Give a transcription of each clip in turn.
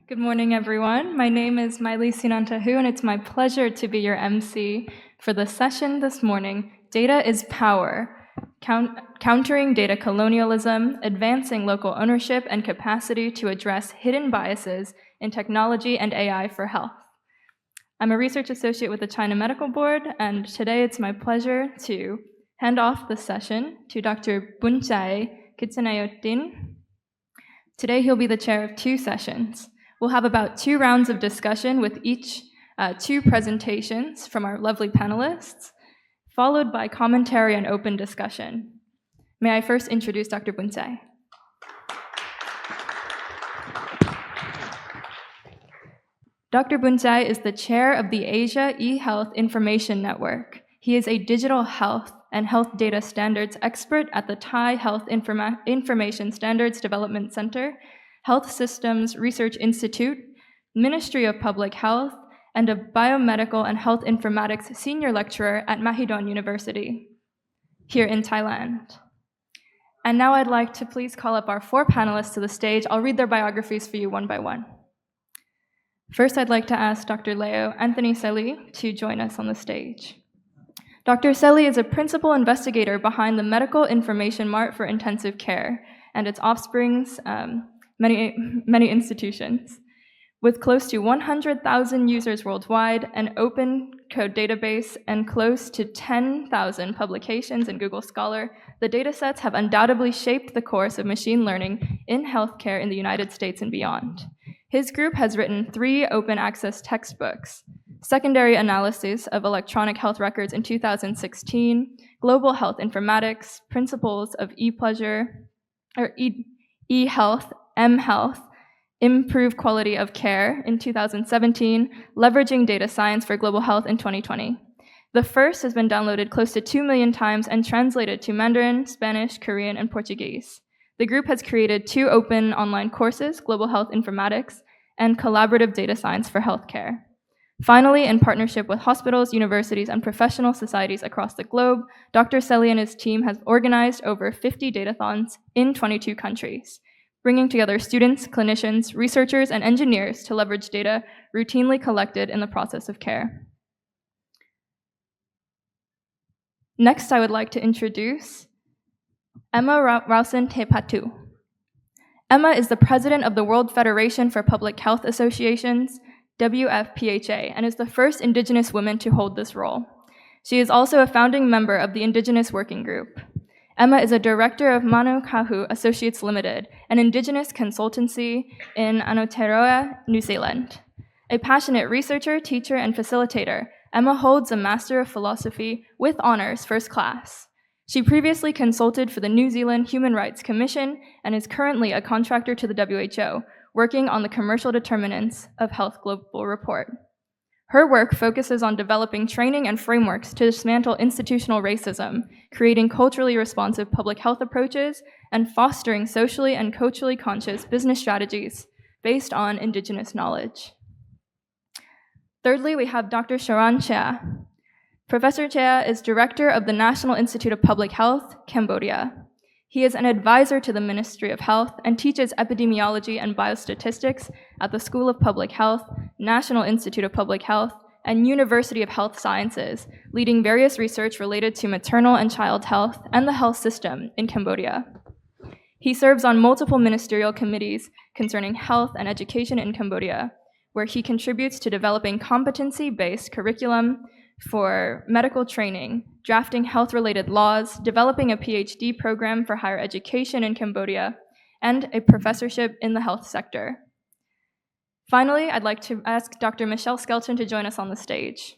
Good morning, everyone. My name is Miley Sinantahu, and it's my pleasure to be your MC for the session this morning, Data is Power, Countering Data Colonialism, Advancing Local Ownership and Capacity to Address Hidden Biases in Technology and AI for Health. I'm a research associate with the China Medical Board, and today it's my pleasure to hand off the session to Dr. Bunchae Kitsunayotin. Today he'll be the chair of two sessions. We'll have about 2 rounds of discussion with each 2 presentations from our lovely panelists, followed by commentary and open discussion. May I first introduce Dr. Bunchae. Dr. Bunchae is the chair of the Asia eHealth Information Network. He is a digital health and health data standards expert at the Thai Health Information Standards Development Center, Health Systems Research Institute, Ministry of Public Health, and a biomedical and health informatics senior lecturer at Mahidol University here in Thailand. And now I'd like to please call up our 4 panelists to the stage. I'll read their biographies for you one by one. First, I'd like to ask Dr. Leo Anthony Selly to join us on the stage. Dr. Selly is a principal investigator behind the Medical Information Mart for Intensive Care and its offsprings, many institutions. With close to 100,000 users worldwide, an open code database, and close to 10,000 publications in Google Scholar, the datasets have undoubtedly shaped the course of machine learning in healthcare in the United States and beyond. His group has written 3 open access textbooks: Secondary Analysis of Electronic Health Records in 2016, Global Health Informatics, Principles of eHealth, mHealth, Improve Quality of Care in 2017, Leveraging Data Science for Global Health in 2020. The first has been downloaded close to 2 million times and translated to Mandarin, Spanish, Korean, and Portuguese. The group has created 2 open online courses, Global Health Informatics and Collaborative Data Science for Healthcare. Finally, in partnership with hospitals, universities, and professional societies across the globe, Dr. Selly and his team have organized over 50 datathons in 22 countries, bringing together students, clinicians, researchers, and engineers to leverage data routinely collected in the process of care. Next, I would like to introduce Emma Rausen Tepatu. Emma is the president of the World Federation for Public Health Associations, WFPHA, and is the first Indigenous woman to hold this role. She is also a founding member of the Indigenous Working Group. Emma is a director of Manu Kahu Associates Limited, an Indigenous consultancy in Aotearoa, New Zealand. A passionate researcher, teacher, and facilitator, Emma holds a Master of Philosophy with honors first class. She previously consulted for the New Zealand Human Rights Commission and is currently a contractor to the WHO, working on the Commercial Determinants of Health Global Report. Her work focuses on developing training and frameworks to dismantle institutional racism, creating culturally responsive public health approaches, and fostering socially and culturally conscious business strategies based on Indigenous knowledge. Thirdly, we have Dr. Sharan Chea. Professor Chea is director of the National Institute of Public Health, Cambodia. He is an advisor to the Ministry of Health and teaches epidemiology and biostatistics at the School of Public Health, National Institute of Public Health, and University of Health Sciences, leading various research related to maternal and child health and the health system in Cambodia. He serves on multiple ministerial committees concerning health and education in Cambodia, where he contributes to developing competency-based curriculum for medical training, drafting health-related laws, developing a PhD program for higher education in Cambodia, and a professorship in the health sector. Finally, I'd like to ask Dr. Michelle Skelton to join us on the stage.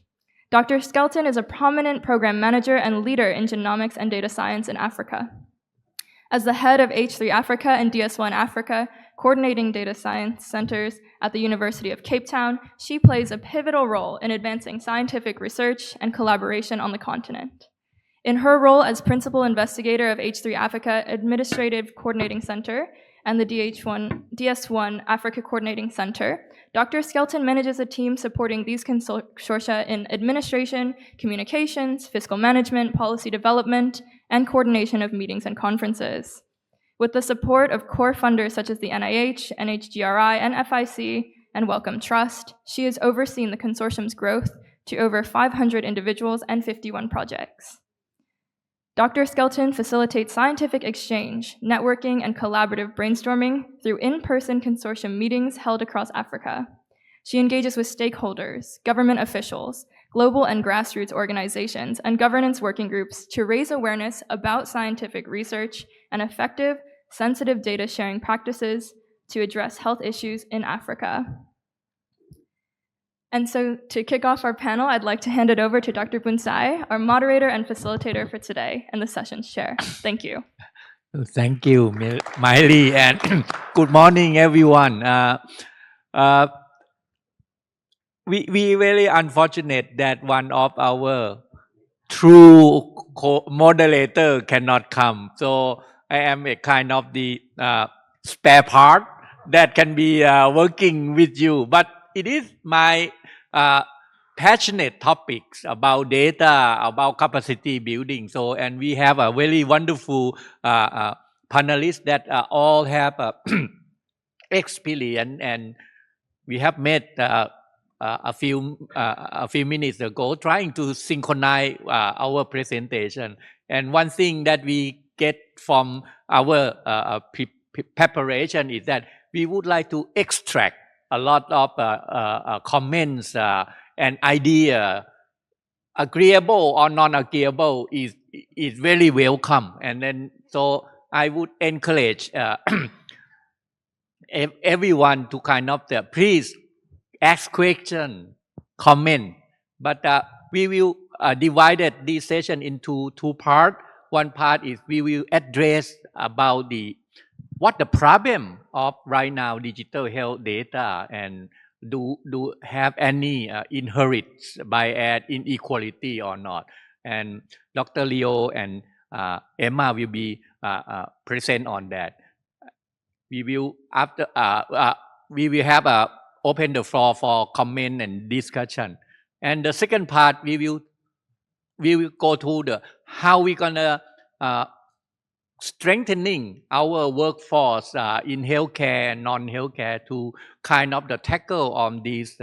Dr. Skelton is a prominent program manager and leader in genomics and data science in Africa. As the head of H3 Africa and DS1 Africa, coordinating data science centers at the University of Cape Town, she plays a pivotal role in advancing scientific research and collaboration on the continent. In her role as principal investigator of H3 Africa Administrative Coordinating Center and the DS1 Africa Coordinating Center, Dr. Skelton manages a team supporting these consortia in administration, communications, fiscal management, policy development, and coordination of meetings and conferences. With the support of core funders such as the NIH, NHGRI, and FIC, and Wellcome Trust, she has overseen the consortium's growth to over 500 individuals and 51 projects. Dr. Skelton facilitates scientific exchange, networking, and collaborative brainstorming through in-person consortium meetings held across Africa. She engages with stakeholders, government officials, global and grassroots organizations, and governance working groups to raise awareness about scientific research and effective, sensitive data sharing practices to address health issues in Africa. And so to kick off our panel, I'd like to hand it over to Dr. Bunsai, our moderator and facilitator for today and the session's chair. Thank you. Thank you, Miley, and good morning, everyone. We very unfortunate that one of our true moderator cannot come. So I am a kind of the spare part that can be working with you. But it is my passionate topics about data, about capacity building. So, and we have a very wonderful panelists that all have experience, and we have met a few minutes ago trying to synchronize our presentation. And one thing that we get from our preparation is that we would like to extract a lot of comments and idea, agreeable or non-agreeable, is very welcome. And then so I would encourage everyone to kind of please ask question, comment. But we will divide this session into two parts. One part is we will address about what the problem of right now digital health data, and do have any inherent bias inequality or not. And Dr. Leo and Emma will be present on that. We will after we will have open the floor for comment and discussion. And the second part, we will go to the how we gonna strengthening our workforce in healthcare and non-healthcare to kind of tackle on this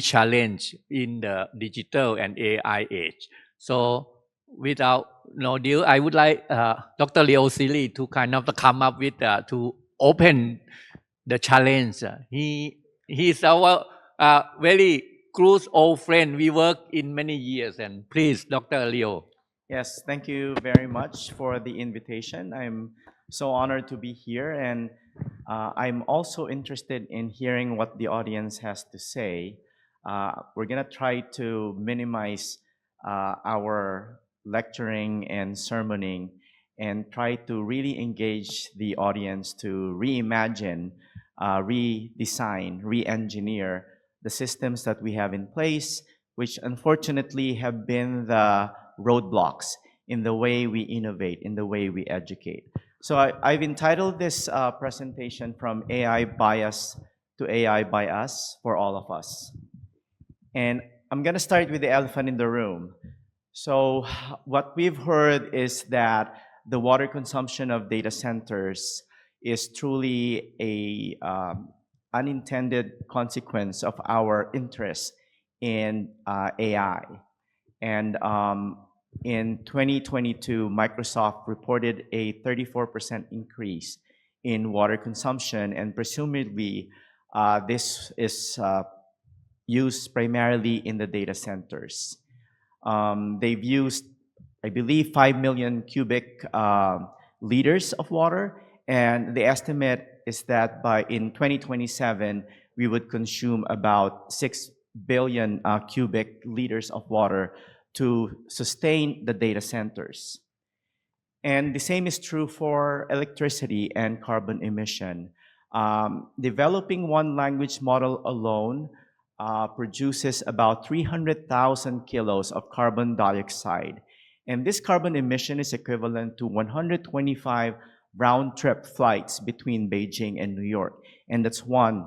challenge in the digital and AI age. So without no ado, I would like Dr. Leo Sili to kind of come up with to open the challenge. He's our very close old friend. We work in many years. And please, Dr. Leo. Yes, thank you very much for the invitation. I'm so honored to be here, and I'm also interested in hearing what the audience has to say. We're gonna try to minimize our lecturing and sermoning and try to really engage the audience to reimagine, redesign, re-engineer the systems that we have in place, which unfortunately have been the roadblocks in the way we innovate, in the way we educate. So I've entitled this presentation From AI Bias to AI by Us for All of Us. And I'm gonna start with the elephant in the room. So what we've heard is that the water consumption of data centers is truly a unintended consequence of our interest in AI. And in 2022, Microsoft reported a 34% increase in water consumption, and presumably this is used primarily in the data centers. They've used, I believe, 5 million cubic liters of water, and the estimate is that in 2027, we would consume about 6 billion cubic liters of water to sustain the data centers. And the same is true for electricity and carbon emission. Developing one language model alone produces about 300,000 kilos of carbon dioxide. And this carbon emission is equivalent to 125 round-trip flights between Beijing and New York. And that's one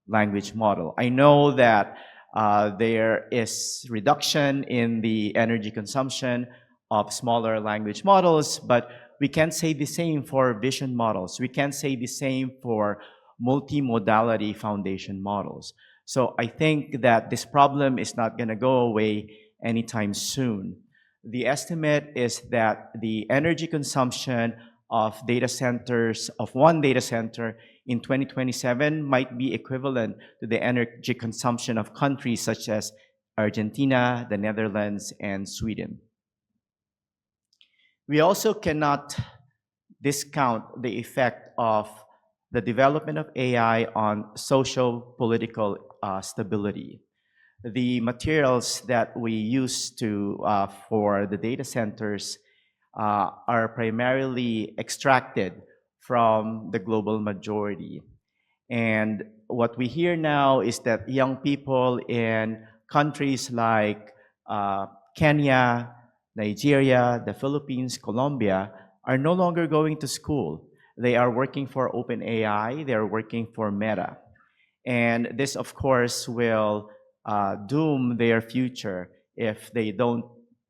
language model. I know that there is reduction in the energy consumption of smaller language models, but we can't say the same for vision models. We can't say the same for multimodality foundation models. So I think that this problem is not going to go away anytime soon. The estimate is that the energy consumption of data centers, of one data center in 2027 might be equivalent to the energy consumption of countries such as Argentina, the Netherlands, and Sweden. We also cannot discount the effect of the development of AI on socio-political stability. The materials that we use for the data centers are primarily extracted from the global majority. And what we hear now is that young people in countries like Kenya, Nigeria, the Philippines, Colombia are no longer going to school. They are working for OpenAI, they are working for Meta. And this, of course, will doom their future if they don't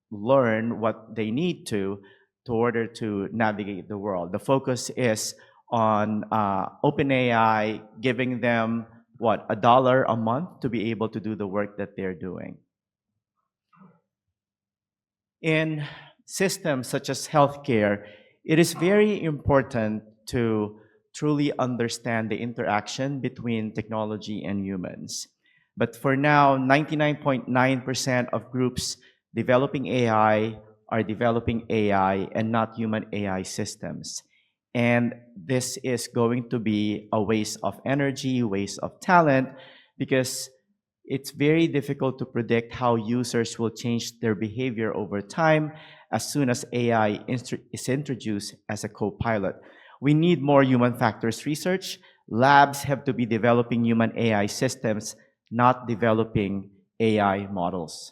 learn what they need to in order to navigate the world. The focus is on OpenAI giving them what, $1 a month to be able to do the work that they're doing. In systems such as healthcare, it is very important to truly understand the interaction between technology and humans. But for now, 99.9% of groups developing AI are developing AI and not human AI systems. And this is going to be a waste of energy, waste of talent, because it's very difficult to predict how users will change their behavior over time as soon as AI is introduced as a co-pilot. We need more human factors research. Labs have to be developing human AI systems, not developing AI models.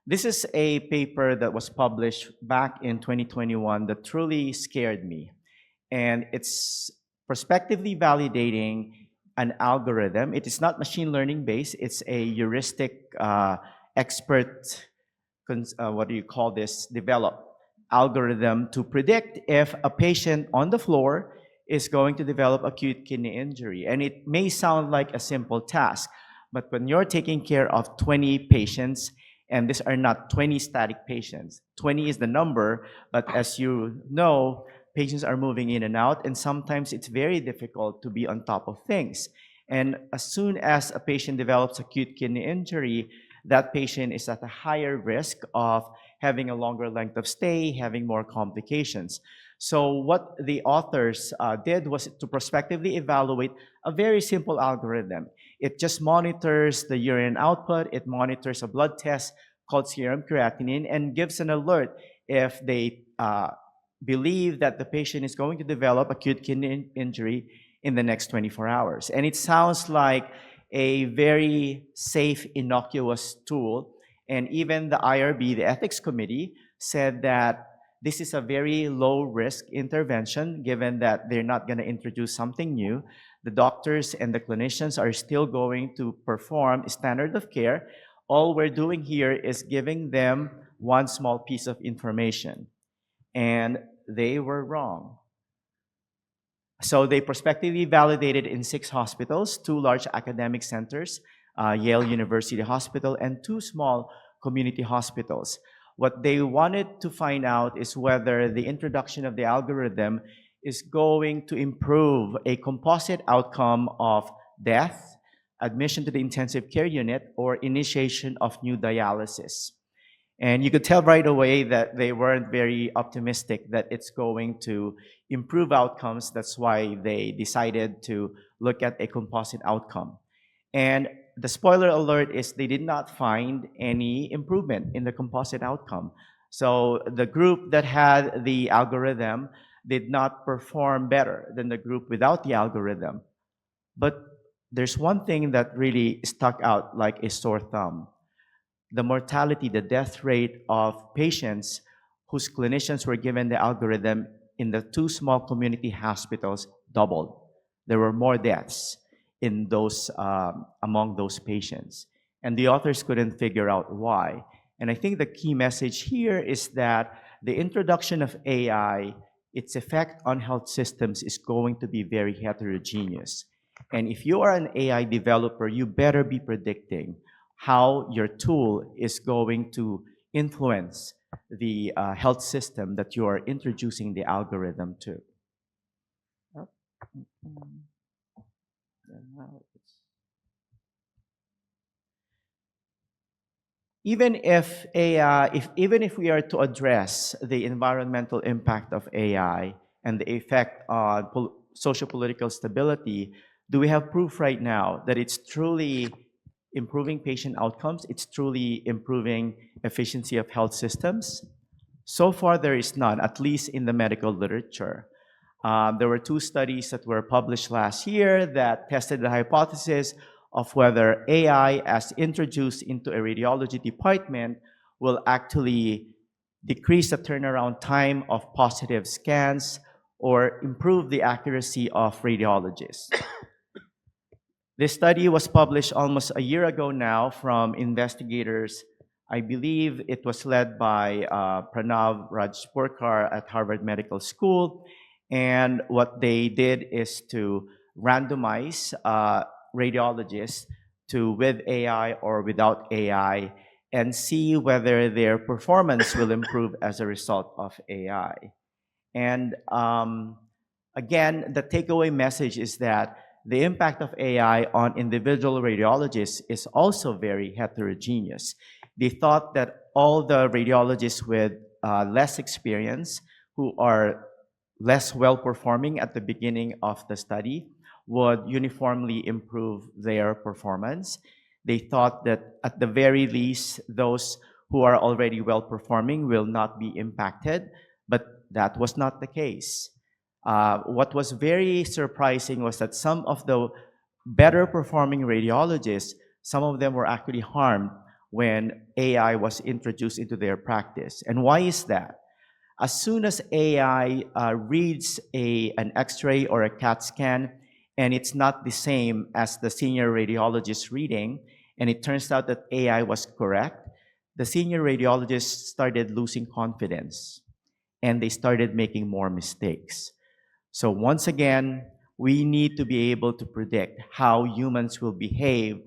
This is a paper that was published back in 2021 that truly scared me. And it's prospectively validating an algorithm. It is not machine learning based, it's a heuristic expert, what do you call this, developed algorithm to predict if a patient on the floor is going to develop acute kidney injury. And it may sound like a simple task, but when you're taking care of 20 patients, and these are not 20 static patients, 20 is the number, but as you know, patients are moving in and out, and sometimes it's very difficult to be on top of things. And as soon as a patient develops acute kidney injury, that patient is at a higher risk of having a longer length of stay, having more complications. So what the authors did was to prospectively evaluate a very simple algorithm. It just monitors the urine output, it monitors a blood test called serum creatinine, and gives an alert if they believe that the patient is going to develop acute kidney injury in the next 24 hours. And it sounds like a very safe, innocuous tool. And even the IRB, the ethics committee, said that this is a very low risk intervention given that they're not going to introduce something new. The doctors and the clinicians are still going to perform standard of care. All we're doing here is giving them one small piece of information. And they were wrong. So they prospectively validated in 6 hospitals, 2 large academic centers, Yale University Hospital, and 2 small community hospitals. What they wanted to find out is whether the introduction of the algorithm is going to improve a composite outcome of death, admission to the intensive care unit, or initiation of new dialysis. And you could tell right away that they weren't very optimistic that it's going to improve outcomes. That's why they decided to look at a composite outcome. And the spoiler alert is they did not find any improvement in the composite outcome. So the group that had the algorithm did not perform better than the group without the algorithm. But there's one thing that really stuck out like a sore thumb. The mortality, the death rate of patients whose clinicians were given the algorithm in the 2 small community hospitals doubled. There were more deaths in those among those patients, and the authors couldn't figure out why. And I think the key message here is that the introduction of AI its effect on health systems is going to be very heterogeneous. And if you are an AI developer, you better be predicting how your tool is going to influence the health system that you are introducing the algorithm to. Oh, and now it's- Even if even if we are to address the environmental impact of AI and the effect on socio-political stability, do we have proof right now that it's truly improving patient outcomes? It's truly improving efficiency of health systems? So far, there is none, at least in the medical literature. There were two studies that were published last year that tested the hypothesis of whether AI, as introduced into a radiology department, will actually decrease the turnaround time of positive scans or improve the accuracy of radiologists. This study was published almost a year ago now from investigators. I believe it was led by Pranav Rajpurkar at Harvard Medical School. And what they did is to randomize radiologists to with AI or without AI and see whether their performance will improve as a result of AI. And again, the takeaway message is that the impact of AI on individual radiologists is also very heterogeneous. They thought that all the radiologists with less experience, who are less well performing at the beginning of the study, would uniformly improve their performance. They thought that at the very least, those who are already well performing will not be impacted, but that was not the case. What was very surprising was that some of the better performing radiologists, some of them were actually harmed when AI was introduced into their practice. And why is that? As soon as AI reads an X-ray or a CAT scan, and it's not the same as the senior radiologist reading, and it turns out that AI was correct, the senior radiologists started losing confidence, and they started making more mistakes. So once again, we need to be able to predict how humans will behave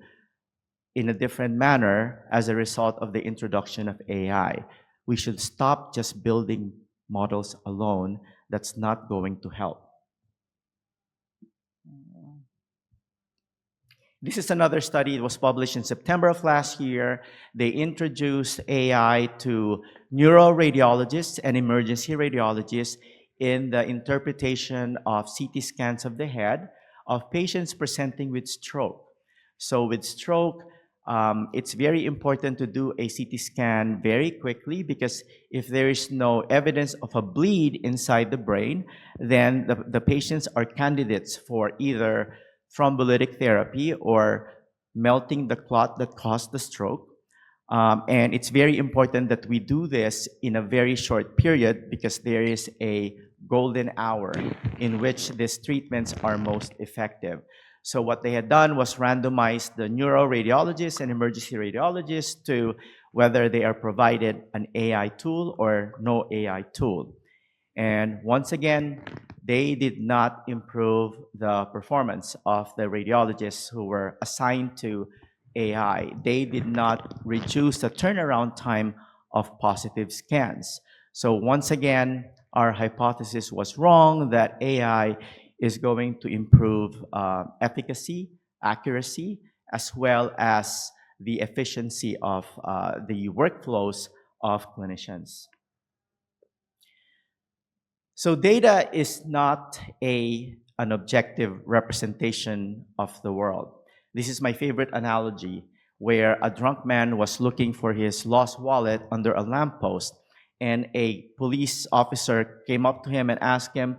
in a different manner as a result of the introduction of AI. We should stop just building models alone. That's not going to help. This is another study. It was published in September of last year. They introduced AI to neuroradiologists and emergency radiologists in the interpretation of CT scans of the head of patients presenting with stroke. So with stroke, it's very important to do a CT scan very quickly, because if there is no evidence of a bleed inside the brain, then the patients are candidates for either thrombolytic therapy or melting the clot that caused the stroke. And it's very important that we do this in a very short period, because there is a golden hour in which these treatments are most effective. So what they had done was randomize the neuroradiologists and emergency radiologists to whether they are provided an AI tool or no AI tool. And once again, they did not improve the performance of the radiologists who were assigned to AI. They did not reduce the turnaround time of positive scans. So once again, our hypothesis was wrong that AI is going to improve efficacy, accuracy, as well as the efficiency of the workflows of clinicians. So data is not an objective representation of the world. This is my favorite analogy, where a drunk man was looking for his lost wallet under a lamppost, and a police officer came up to him and asked him,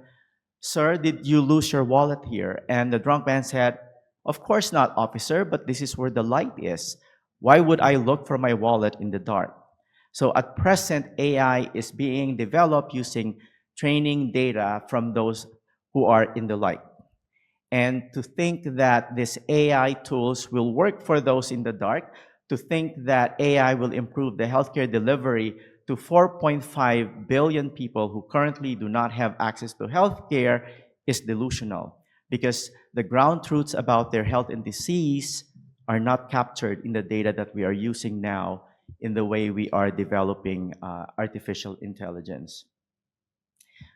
"Sir, did you lose your wallet here?" And the drunk man said, "Of course not, officer, but this is where the light is. Why would I look for my wallet in the dark?" So at present, AI is being developed using training data from those who are in the light. And to think that these AI tools will work for those in the dark, to think that AI will improve the healthcare delivery to 4.5 billion people who currently do not have access to healthcare is delusional, because the ground truths about their health and disease are not captured in the data that we are using now in the way we are developing artificial intelligence.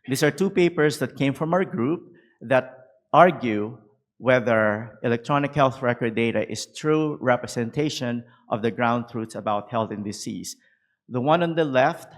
These are two papers that came from our group that argue whether electronic health record data is true representation of the ground truths about health and disease. The one on the left,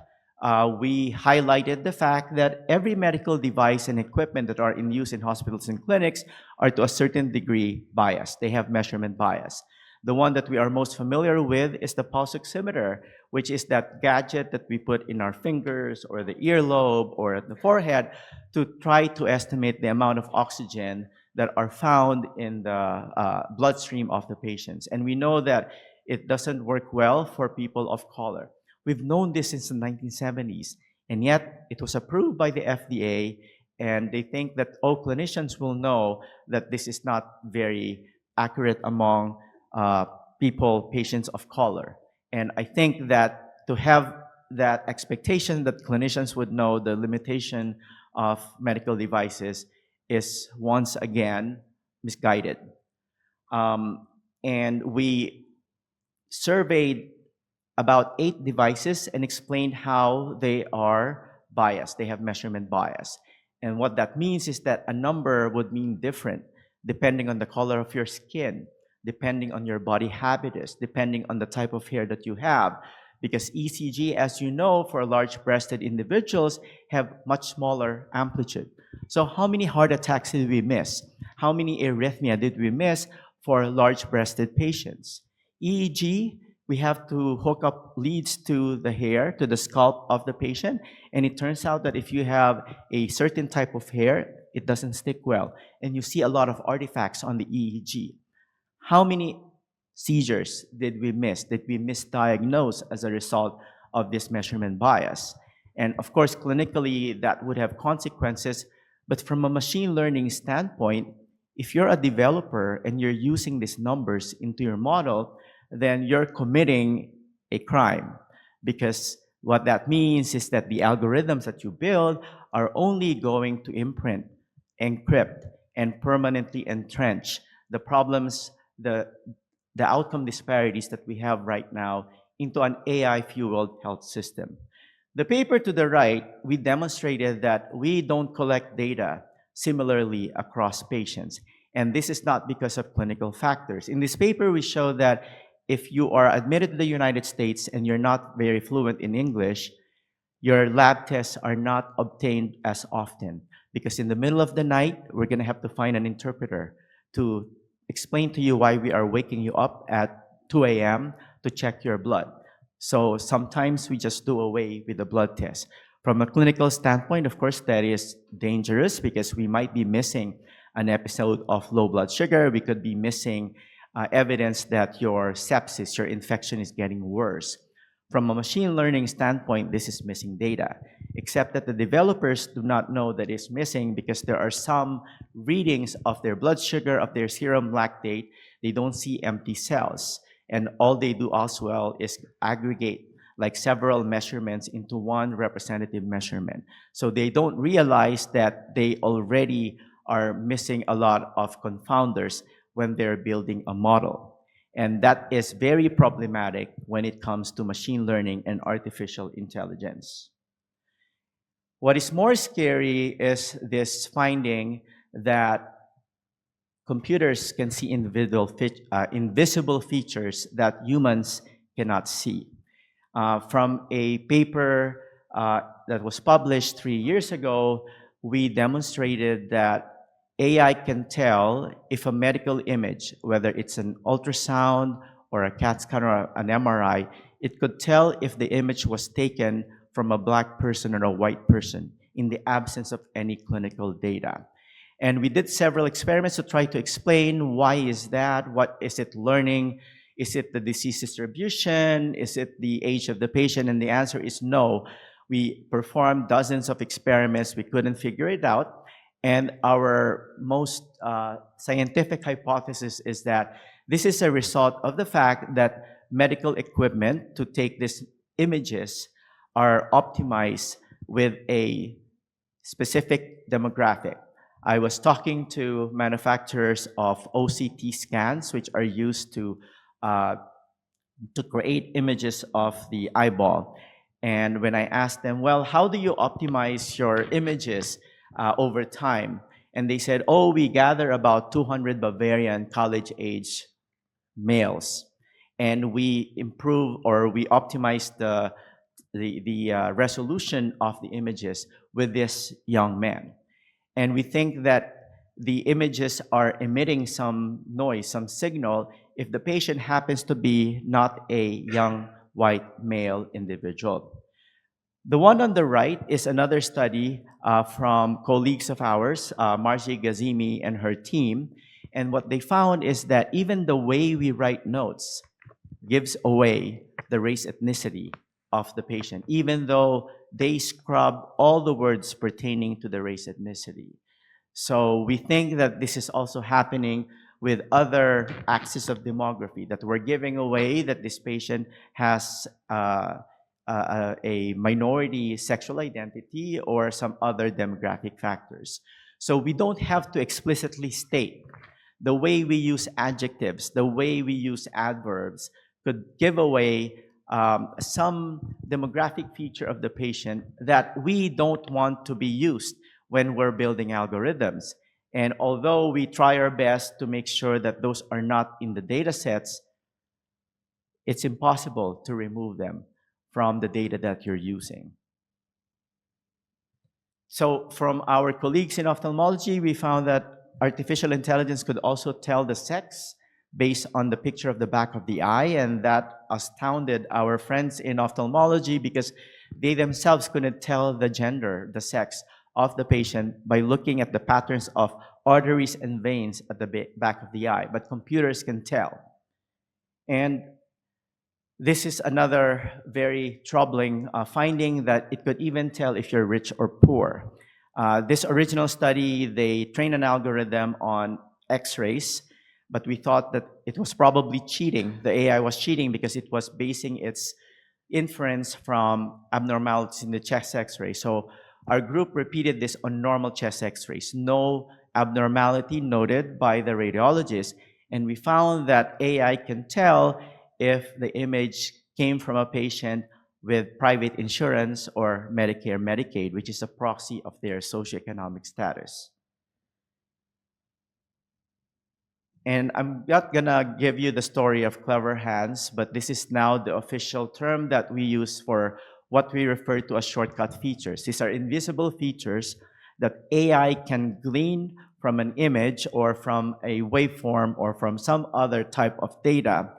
we highlighted the fact that every medical device and equipment that are in use in hospitals and clinics are to a certain degree biased. They have measurement bias. The one that we are most familiar with is the pulse oximeter, which is that gadget that we put in our fingers or the earlobe or at the forehead to try to estimate the amount of oxygen that are found in the bloodstream of the patients. And we know that it doesn't work well for people of color. We've known this since the 1970s, and yet it was approved by the FDA, and they think that all clinicians will know that this is not very accurate among patients of color. And I think that to have that expectation that clinicians would know the limitation of medical devices is once again misguided. And we surveyed about 8 devices and explained how they are biased. They have measurement bias. And what that means is that a number would mean different depending on the color of your skin, depending on your body habitus, depending on the type of hair that you have. Because ECG, as you know, for large-breasted individuals have much smaller amplitude. So how many heart attacks did we miss? How many arrhythmia did we miss for large-breasted patients? EEG, we have to hook up leads to the hair, to the scalp of the patient, and it turns out that if you have a certain type of hair, it doesn't stick well, and you see a lot of artifacts on the EEG. How many seizures did we miss? Did we misdiagnose as a result of this measurement bias? And of course, clinically, that would have consequences, but from a machine learning standpoint, if you're a developer and you're using these numbers into your model, then you're committing a crime, because what that means is that the algorithms that you build are only going to imprint, encrypt, and permanently entrench the problems, the outcome disparities that we have right now into an AI-fueled health system. The paper to the right, we demonstrated that we don't collect data similarly across patients. And this is not because of clinical factors. In this paper, we show that if you are admitted to the United States and you're not very fluent in English, your lab tests are not obtained as often, because in the middle of the night, we're gonna have to find an interpreter to explain to you why we are waking you up at 2 a.m. to check your blood. So sometimes we just do away with the blood test. From a clinical standpoint, of course, that is dangerous, because we might be missing an episode of low blood sugar. We could be missing evidence that your sepsis, your infection is getting worse. From a machine learning standpoint, this is missing data, except that the developers do not know that it's missing, because there are some readings of their blood sugar, of their serum lactate. They don't see empty cells. And all they do as well is aggregate like several measurements into one representative measurement. So they don't realize that they already are missing a lot of confounders when they're building a model. And that is very problematic when it comes to machine learning and artificial intelligence. What is more scary is this finding that computers can see invisible features that humans cannot see. From a paper that was published 3 years ago, we demonstrated that AI can tell if a medical image, whether it's an ultrasound or a CAT scan or an MRI, it could tell if the image was taken from a black person or a white person in the absence of any clinical data. And we did several experiments to try to explain why is that, what is it learning, is it the disease distribution, is it the age of the patient, and the answer is no. We performed dozens of experiments, we couldn't figure it out. And our most scientific hypothesis is that this is a result of the fact that medical equipment to take these images are optimized with a specific demographic. I was talking to manufacturers of OCT scans, which are used uh, to create images of the eyeball. And when I asked them, well, how do you optimize your images over time? And they said, oh, we gather about 200 Bavarian college age males. And we improve or we optimize the resolution of the images with this young man. And we think that the images are emitting some noise, some signal, if the patient happens to be not a young white male individual. The one on the right is another study from colleagues of ours, Margie Gazimi and her team. And what they found is that even the way we write notes gives away the race ethnicity of the patient, even though they scrub all the words pertaining to the race ethnicity. So we think that this is also happening with other axes of demography, that we're giving away that this patient has a minority sexual identity or some other demographic factors. So we don't have to explicitly state. The way we use adjectives, the way we use adverbs could give away some demographic feature of the patient that we don't want to be used when we're building algorithms. And although we try our best to make sure that those are not in the data sets, it's impossible to remove them from the data that you're using. So from our colleagues in ophthalmology, we found that artificial intelligence could also tell the sex based on the picture of the back of the eye, and that astounded our friends in ophthalmology because they themselves couldn't tell the gender, the sex of the patient by looking at the patterns of arteries and veins at the back of the eye, but computers can tell. And this is another very troubling finding, that it could even tell if you're rich or poor. This original study, they trained an algorithm on X-rays, but we thought that it was probably cheating. The AI was cheating because it was basing its inference from abnormalities in the chest X-ray. So our group repeated this on normal chest X-rays. No abnormality noted by the radiologist. And we found that AI can tell if the image came from a patient with private insurance or Medicare, Medicaid, which is a proxy of their socioeconomic status. And I'm not gonna give you the story of clever hands, but this is now the official term that we use for what we refer to as shortcut features. These are invisible features that AI can glean from an image or from a waveform or from some other type of data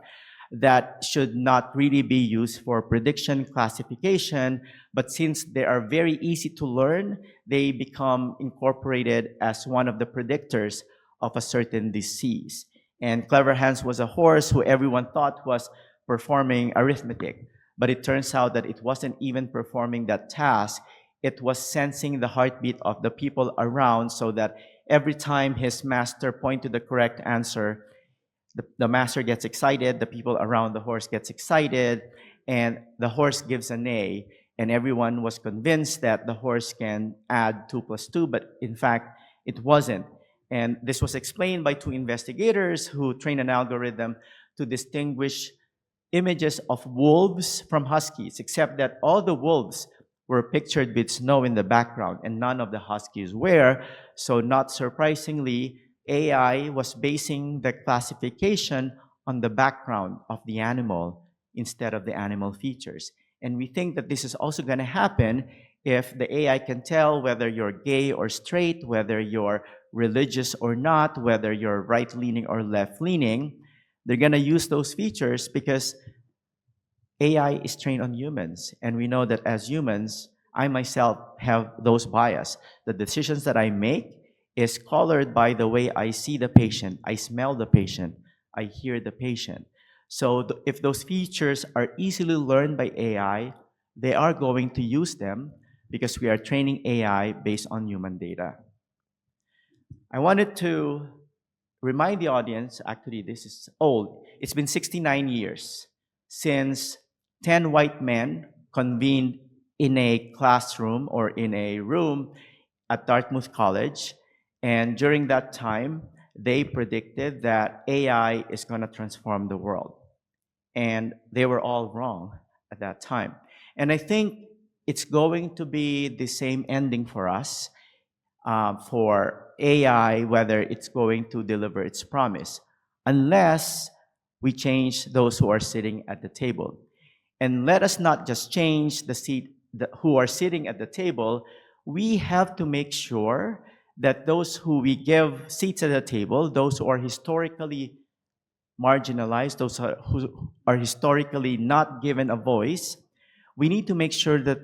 that should not really be used for prediction classification, but since they are very easy to learn, they become incorporated as one of the predictors of a certain disease. And Clever Hans was a horse who everyone thought was performing arithmetic, but it turns out that it wasn't even performing that task. It was sensing the heartbeat of the people around, so that every time his master pointed to the correct answer, the master gets excited, the people around the horse gets excited, and the horse gives a neigh, and everyone was convinced that the horse can add 2 plus 2, but in fact, it wasn't. And this was explained by 2 investigators who trained an algorithm to distinguish images of wolves from huskies, except that all the wolves were pictured with snow in the background and none of the huskies were. So not surprisingly, AI was basing the classification on the background of the animal instead of the animal features. And we think that this is also going to happen if the AI can tell whether you're gay or straight, whether you're religious or not, whether you're right-leaning or left-leaning. They're going to use those features because AI is trained on humans. And we know that as humans, I myself have those bias. The decisions that I make is colored by the way I see the patient, I smell the patient, I hear the patient. So if those features are easily learned by AI, they are going to use them because we are training AI based on human data. I wanted to remind the audience, actually this is old, it's been 69 years since 10 white men convened in a classroom or in a room at Dartmouth College. And during that time, they predicted that AI is going to transform the world. And they were all wrong at that time. And I think it's going to be the same ending for us, for AI, whether it's going to deliver its promise, unless we change those who are sitting at the table. And let us not just change the seat who are sitting at the table. We have to make sure that those who we give seats at the table, those who are historically marginalized, those who are historically not given a voice, we need to make sure that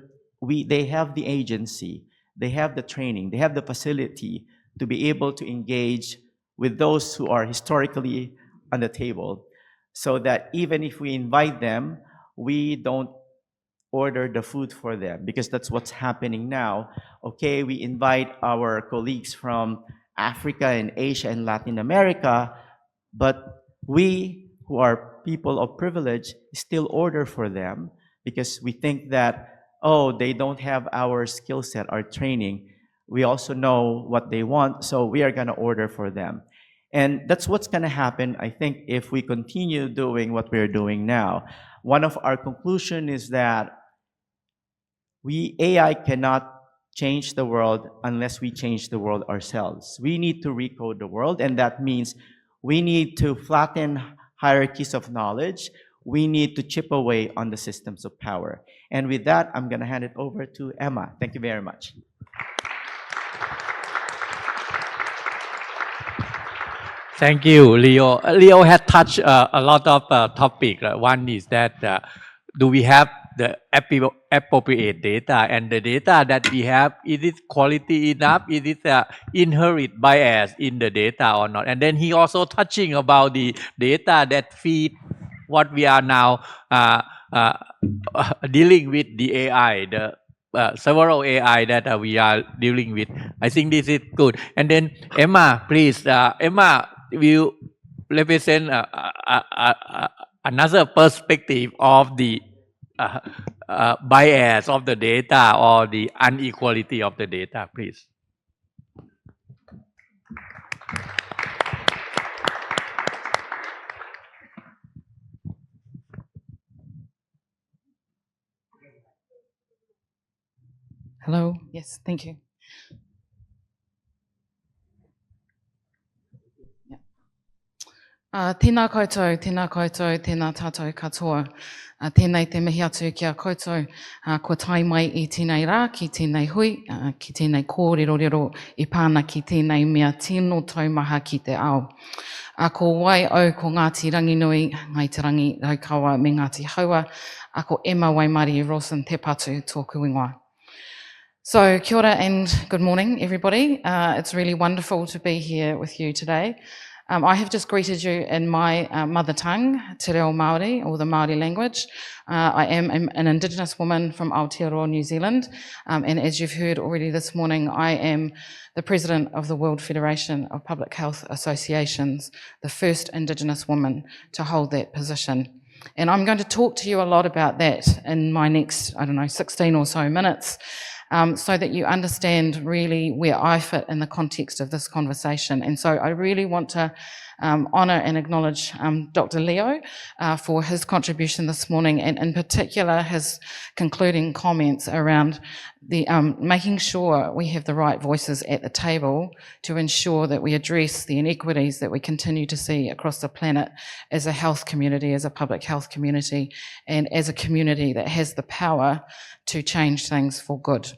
they have the agency, they have the training, they have the facility to be able to engage with those who are historically on the table, so that even if we invite them, we don't order the food for them, because that's what's happening now. Okay, we invite our colleagues from Africa and Asia and Latin America, but we who are people of privilege still order for them because we think that, oh, they don't have our skill set, our training. We also know what they want, so we are going to order for them. And that's what's going to happen, I think, if we continue doing what we're doing now. One of our conclusions is that AI cannot change the world unless we change the world ourselves. We need to recode the world, and that means we need to flatten hierarchies of knowledge. We need to chip away on the systems of power. And with that, I'm going to hand it over to Emma. Thank you very much. Thank you, Leo. Leo had touched a lot of topics. One is that do we have the appropriate data, and the data that we have, is it quality enough? Is it inherent bias in the data or not? And then he also touching about the data that feed what we are now dealing with, the AI, the several AI that we are dealing with. I think this is good. And then Emma, please, Emma will represent another perspective of the bias of the data or the inequality of the data, please. Hello. Yes, thank you. Tēnā koutou, tēnā tātou katoa. Tēnei te mihi atu ki a koutou, ko tai mai I tēnei rā, ki tēnei hui, ki tēnei kōrero I pāna ki tēnei mea tino taumaha ki te ao. Ko wai au ko Ngāti Ranginui, ngai te rangi raukawa me Ngāti Haua, ko Emma Waimari Rawson te patu tōku ingoa. So, kia ora and good morning, everybody. It's really wonderful to be here with you today. I have just greeted you in my mother tongue, Te Reo Māori, or the Māori language. I am an Indigenous woman from Aotearoa, New Zealand, and as you've heard already this morning, I am the president of the World Federation of Public Health Associations, the first Indigenous woman to hold that position. And I'm going to talk to you a lot about that in my next, 16 or so minutes, so that you understand really where I fit in the context of this conversation. And so I really want to honour and acknowledge Dr. Leo for his contribution this morning, and in particular his concluding comments around the making sure we have the right voices at the table to ensure that we address the inequities that we continue to see across the planet as a health community, as a public health community, and as a community that has the power to change things for good.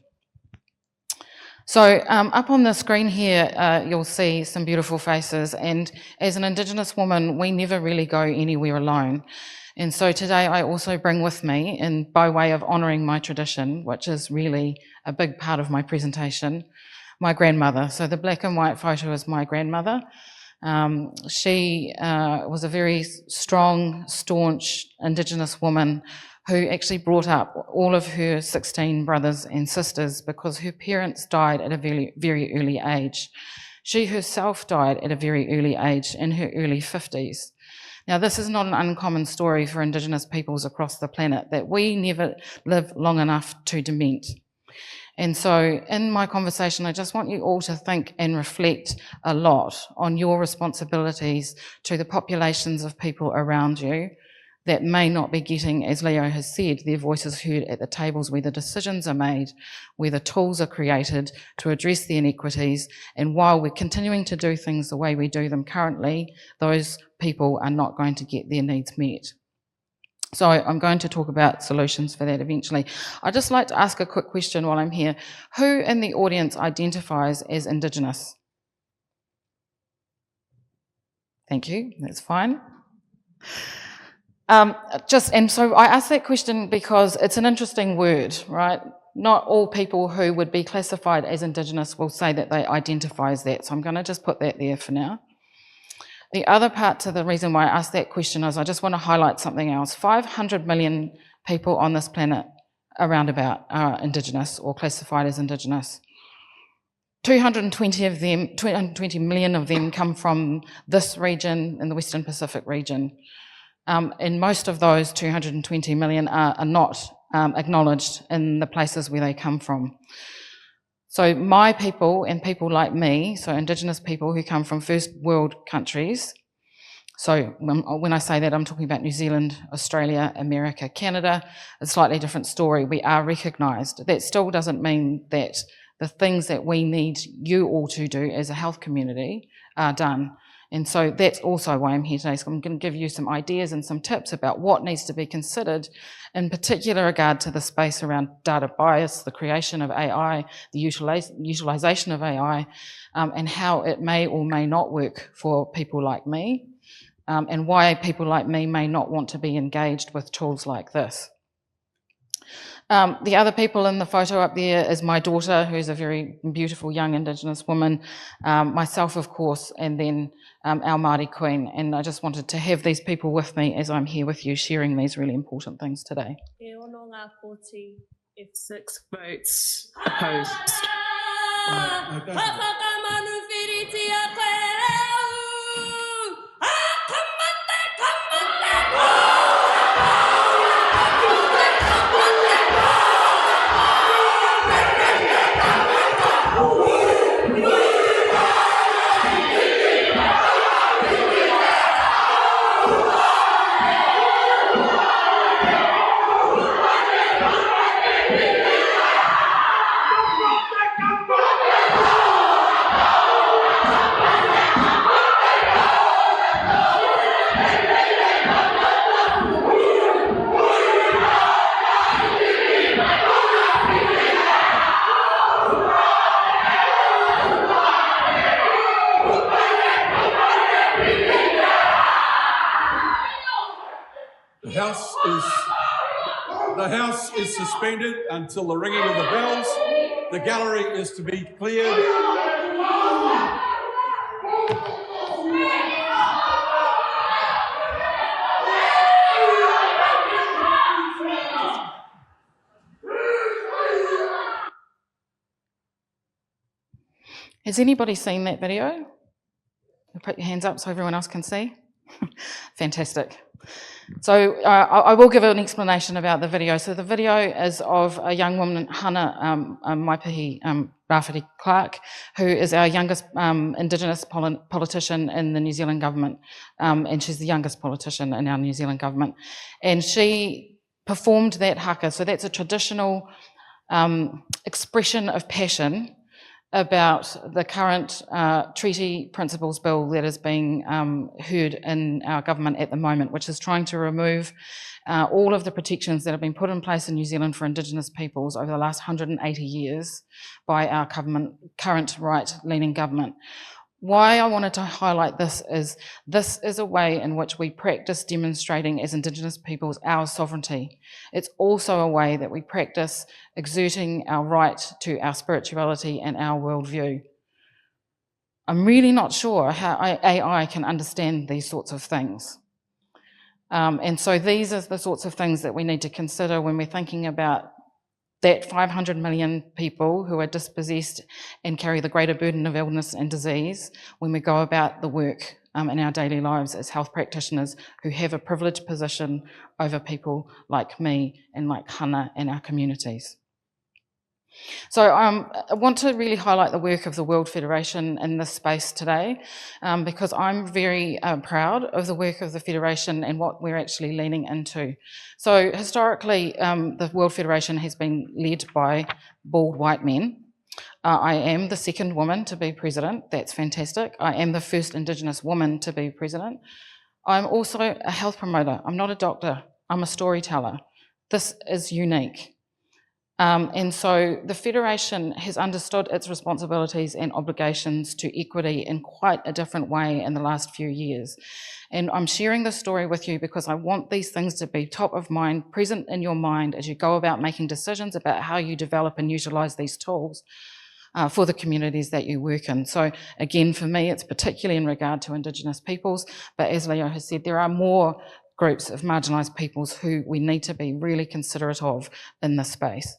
So up on the screen here, you'll see some beautiful faces, and as an Indigenous woman, we never really go anywhere alone. And so today I also bring with me, and by way of honouring my tradition, which is really a big part of my presentation, my grandmother. So the black and white photo is my grandmother. She was a very strong, staunch Indigenous woman who actually brought up all of her 16 brothers and sisters because her parents died at a very, very early age. She herself died at a very early age, in her early 50s. Now, this is not an uncommon story for Indigenous peoples across the planet, that we never live long enough to dement. And so in my conversation, I just want you all to think and reflect a lot on your responsibilities to the populations of people around you that may not be getting, as Leo has said, their voices heard at the tables where the decisions are made, where the tools are created to address the inequities. And while we're continuing to do things the way we do them currently, those people are not going to get their needs met. So I'm going to talk about solutions for that eventually. I'd just like to ask a quick question while I'm here. Who in the audience identifies as Indigenous? Thank you, that's fine. And so I ask that question because it's an interesting word, right? Not all people who would be classified as Indigenous will say that they identify as that. So I'm going to just put that there for now. The other part to the reason why I asked that question is I just want to highlight something else. 500 million people on this planet around about are Indigenous or classified as Indigenous. 220 million of them come from this region, in the Western Pacific region. And most of those 220 million are not acknowledged in the places where they come from. So my people and people like me, so Indigenous people who come from first world countries, so when I say that, I'm talking about New Zealand, Australia, America, Canada, a slightly different story. We are recognised. That still doesn't mean that the things that we need you all to do as a health community are done. And so that's also why I'm here today. So I'm going to give you some ideas and some tips about what needs to be considered, in particular regard to the space around data bias, the creation of AI, the utilisation of AI, and how it may or may not work for people like me, and why people like me may not want to be engaged with tools like this. The other people in the photo up there is my daughter, who's a very beautiful young Indigenous woman, myself, of course, and then our Māori Queen. And I just wanted to have these people with me as I'm here with you, sharing these really important things today. E ono ngā 40 F6 votes opposed. The House is suspended until the ringing of the bells. The gallery is to be cleared. Has anybody seen that video? Put your hands up so everyone else can see. Fantastic. So I will give an explanation about the video. So the video is of a young woman, Hannah Maipihi Rafferty Clark, who is our youngest Indigenous politician in the New Zealand government, and she's the youngest politician in our New Zealand government. And she performed that haka. So that's a traditional expression of passion about the current treaty principles bill that is being heard in our government at the moment, which is trying to remove all of the protections that have been put in place in New Zealand for Indigenous peoples over the last 180 years by our current right-leaning government. Why I wanted to highlight this is a way in which we practice demonstrating as Indigenous peoples our sovereignty. It's also a way that we practice exerting our right to our spirituality and our worldview. I'm really not sure how AI can understand these sorts of things. And so these are the sorts of things that we need to consider when we're thinking about that 500 million people who are dispossessed and carry the greater burden of illness and disease when we go about the work in our daily lives as health practitioners who have a privileged position over people like me and like Hannah and our communities. So I want to really highlight the work of the World Federation in this space today, because I'm very proud of the work of the Federation and what we're actually leaning into. So historically, the World Federation has been led by bald white men. I am the second woman to be president. That's fantastic. I am the first Indigenous woman to be president. I'm also a health promoter. I'm not a doctor. I'm a storyteller. This is unique. And so the Federation has understood its responsibilities and obligations to equity in quite a different way in the last few years. And I'm sharing this story with you because I want these things to be top of mind, present in your mind as you go about making decisions about how you develop and utilise these tools for the communities that you work in. So again, for me, it's particularly in regard to Indigenous peoples, but as Leo has said, there are more groups of marginalised peoples who we need to be really considerate of in this space.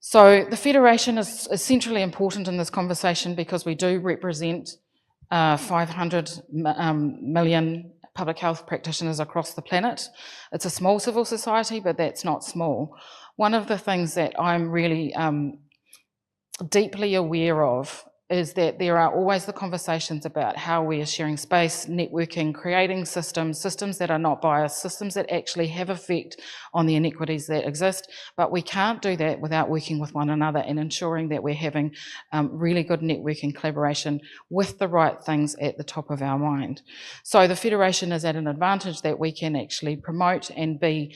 So the Federation is centrally important in this conversation because we do represent 500 million public health practitioners across the planet. It's a small civil society, but that's not small. One of the things that I'm really deeply aware of is that there are always the conversations about how we are sharing space, networking, creating systems that are not biased, systems that actually have effect on the inequities that exist, but we can't do that without working with one another and ensuring that we're having really good networking collaboration with the right things at the top of our mind. So the Federation is at an advantage that we can actually promote and be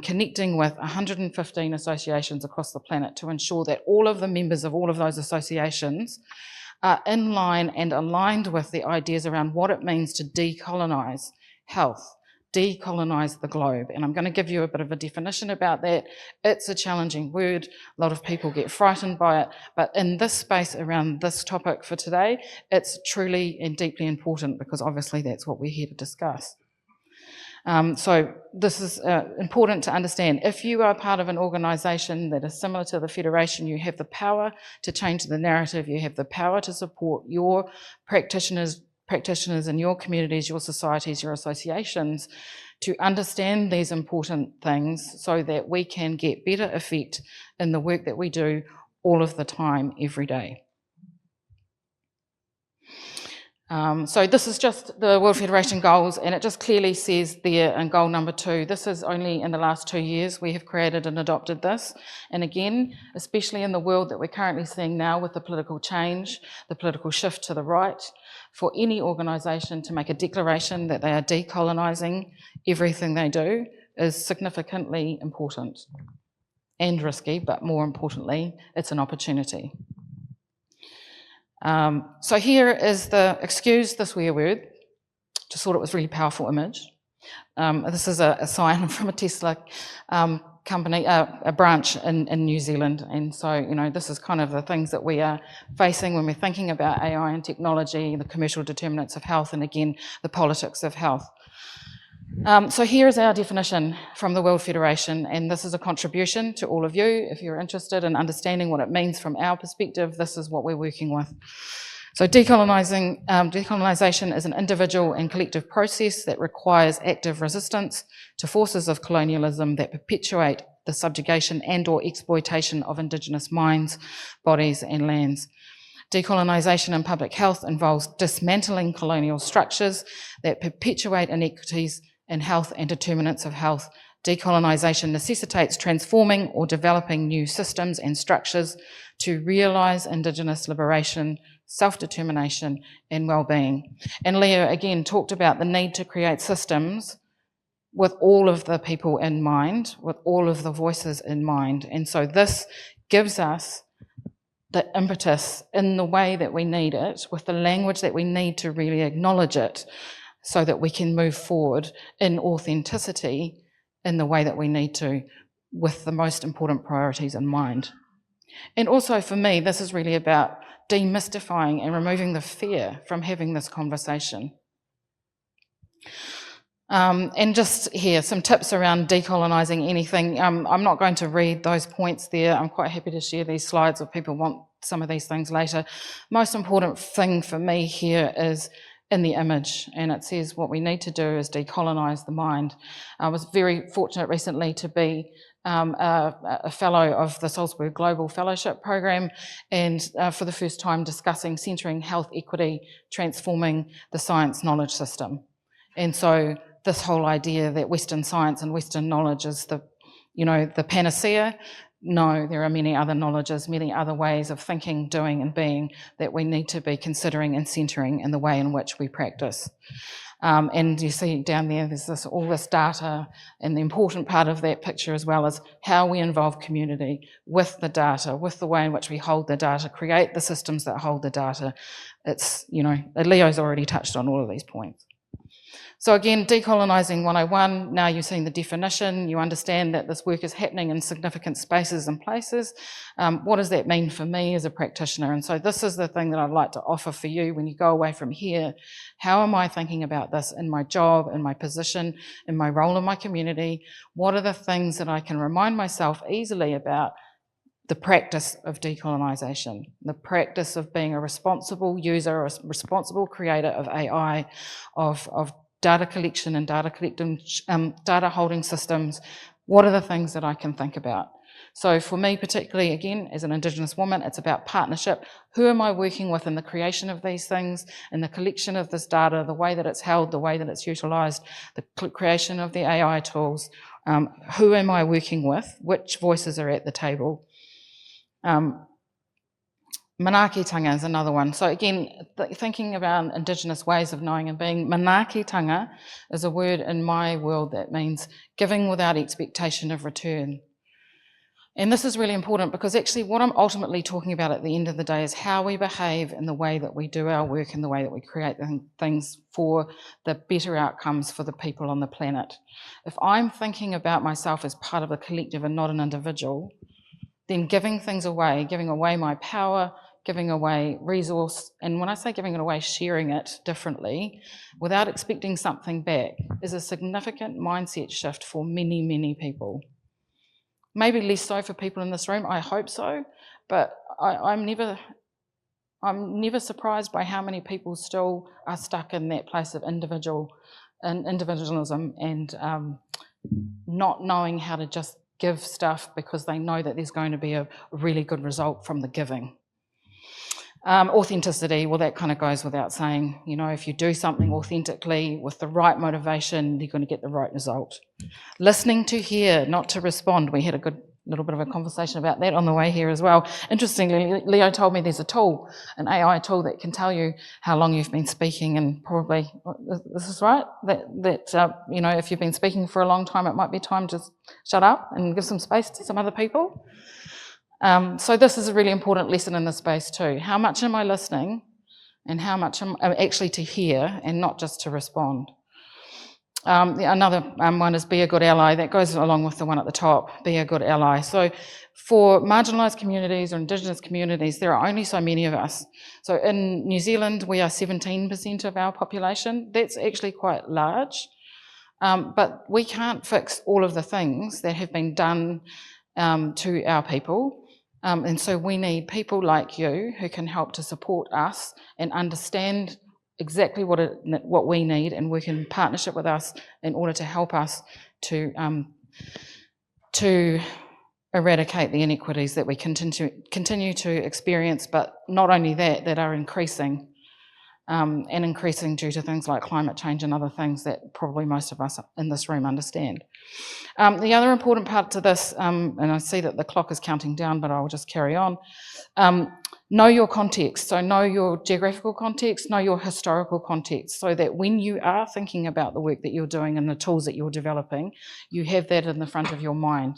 connecting with 115 associations across the planet to ensure that all of the members of all of those associations are in line and aligned with the ideas around what it means to decolonise health, decolonise the globe. And I'm going to give you a bit of a definition about that. It's a challenging word. A lot of people get frightened by it. But in this space around this topic for today, it's truly and deeply important because obviously that's what we're here to discuss. So this is important to understand. If you are part of an organisation that is similar to the Federation, you have the power to change the narrative, you have the power to support your practitioners in your communities, your societies, your associations, to understand these important things so that we can get better effect in the work that we do all of the time, every day. So this is just the World Federation goals, and it just clearly says there in goal number 2, this is only in the last 2 years we have created and adopted this. And again, especially in the world that we're currently seeing now with the political change, the political shift to the right, for any organisation to make a declaration that they are decolonising everything they do is significantly important and risky, but more importantly, it's an opportunity. So here is the, excuse the swear word, just thought it was a really powerful image. This is a sign from a Tesla company, a branch in New Zealand. And so, you know, this is kind of the things that we are facing when we're thinking about AI and technology, the commercial determinants of health, and again, the politics of health. So here is our definition from the World Federation, and this is a contribution to all of you. If you're interested in understanding what it means from our perspective, this is what we're working with. So decolonisation is an individual and collective process that requires active resistance to forces of colonialism that perpetuate the subjugation and or exploitation of Indigenous minds, bodies and lands. Decolonisation in public health involves dismantling colonial structures that perpetuate inequities in health and determinants of health. Decolonisation necessitates transforming or developing new systems and structures to realise Indigenous liberation, self-determination and well-being. And Leo again talked about the need to create systems with all of the people in mind, with all of the voices in mind. And so this gives us the impetus in the way that we need it, with the language that we need to really acknowledge it, so that we can move forward in authenticity in the way that we need to, with the most important priorities in mind. And also for me, this is really about demystifying and removing the fear from having this conversation. And just here, some tips around decolonising anything. I'm not going to read those points there. I'm quite happy to share these slides if people want some of these things later. Most important thing for me here is in the image, and it says what we need to do is decolonise the mind. I was very fortunate recently to be a fellow of the Salzburg Global Fellowship Program, and for the first time discussing centering health equity, transforming the science knowledge system. And so this whole idea that Western science and Western knowledge is the panacea. No, there are many other knowledges, many other ways of thinking, doing and being that we need to be considering and centering in the way in which we practice. And you see down there, there's all this data, and the important part of that picture as well is how we involve community with the data, with the way in which we hold the data, create the systems that hold the data. It's, Leo's already touched on all of these points. So again, decolonising 101, now you've seen the definition, you understand that this work is happening in significant spaces and places. What does that mean for me as a practitioner? And so this is the thing that I'd like to offer for you when you go away from here. How am I thinking about this in my job, in my position, in my role in my community? What are the things that I can remind myself easily about the practice of decolonisation, the practice of being a responsible user, a responsible creator of AI, of data collection and data holding systems? What are the things that I can think about? So for me particularly, again, as an Indigenous woman, it's about partnership. Who am I working with in the creation of these things, in the collection of this data, the way that it's held, the way that it's utilised, the creation of the AI tools? Who am I working with? Which voices are at the table? Manaakitanga is another one. So again, thinking about Indigenous ways of knowing and being, manaakitanga is a word in my world that means giving without expectation of return. And this is really important because actually what I'm ultimately talking about at the end of the day is how we behave in the way that we do our work and the way that we create things for the better outcomes for the people on the planet. If I'm thinking about myself as part of a collective and not an individual, then giving things away, giving away my power, giving away resource, and when I say giving it away, sharing it differently, without expecting something back, is a significant mindset shift for many, many people. Maybe less so for people in this room, I hope so, but I'm never surprised by how many people still are stuck in that place of individualism and not knowing how to just give stuff because they know that there's going to be a really good result from the giving. Authenticity, well, that kind of goes without saying. If you do something authentically with the right motivation, you're going to get the right result. Listening to hear, not to respond. We had a good little bit of a conversation about that on the way here as well. Interestingly, Leo told me there's a tool, an AI tool that can tell you how long you've been speaking, and probably, this is right, that if you've been speaking for a long time, it might be time to shut up and give some space to some other people. So this is a really important lesson in this space too. How much am I listening and how much am I actually to hear and not just to respond? Another one is be a good ally. That goes along with the one at the top, be a good ally. So for marginalised communities or Indigenous communities, there are only so many of us. So in New Zealand, we are 17% of our population. That's actually quite large, but we can't fix all of the things that have been done to our people. And so we need people like you who can help to support us and understand exactly what we need and work in partnership with us in order to help us to eradicate the inequities that we continue to experience, but not only that are increasing, and increasing due to things like climate change and other things that probably most of us in this room understand. The other important part to this, and I see that the clock is counting down, but I'll just carry on. Know your context, so know your geographical context, know your historical context, so that when you are thinking about the work that you're doing and the tools that you're developing, you have that in the front of your mind.